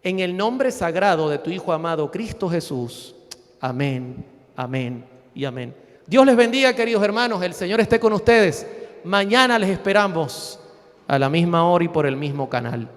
En el nombre sagrado de tu Hijo amado, Cristo Jesús. Amén, amén y amén. Dios les bendiga, queridos hermanos. El Señor esté con ustedes. Mañana les esperamos a la misma hora y por el mismo canal.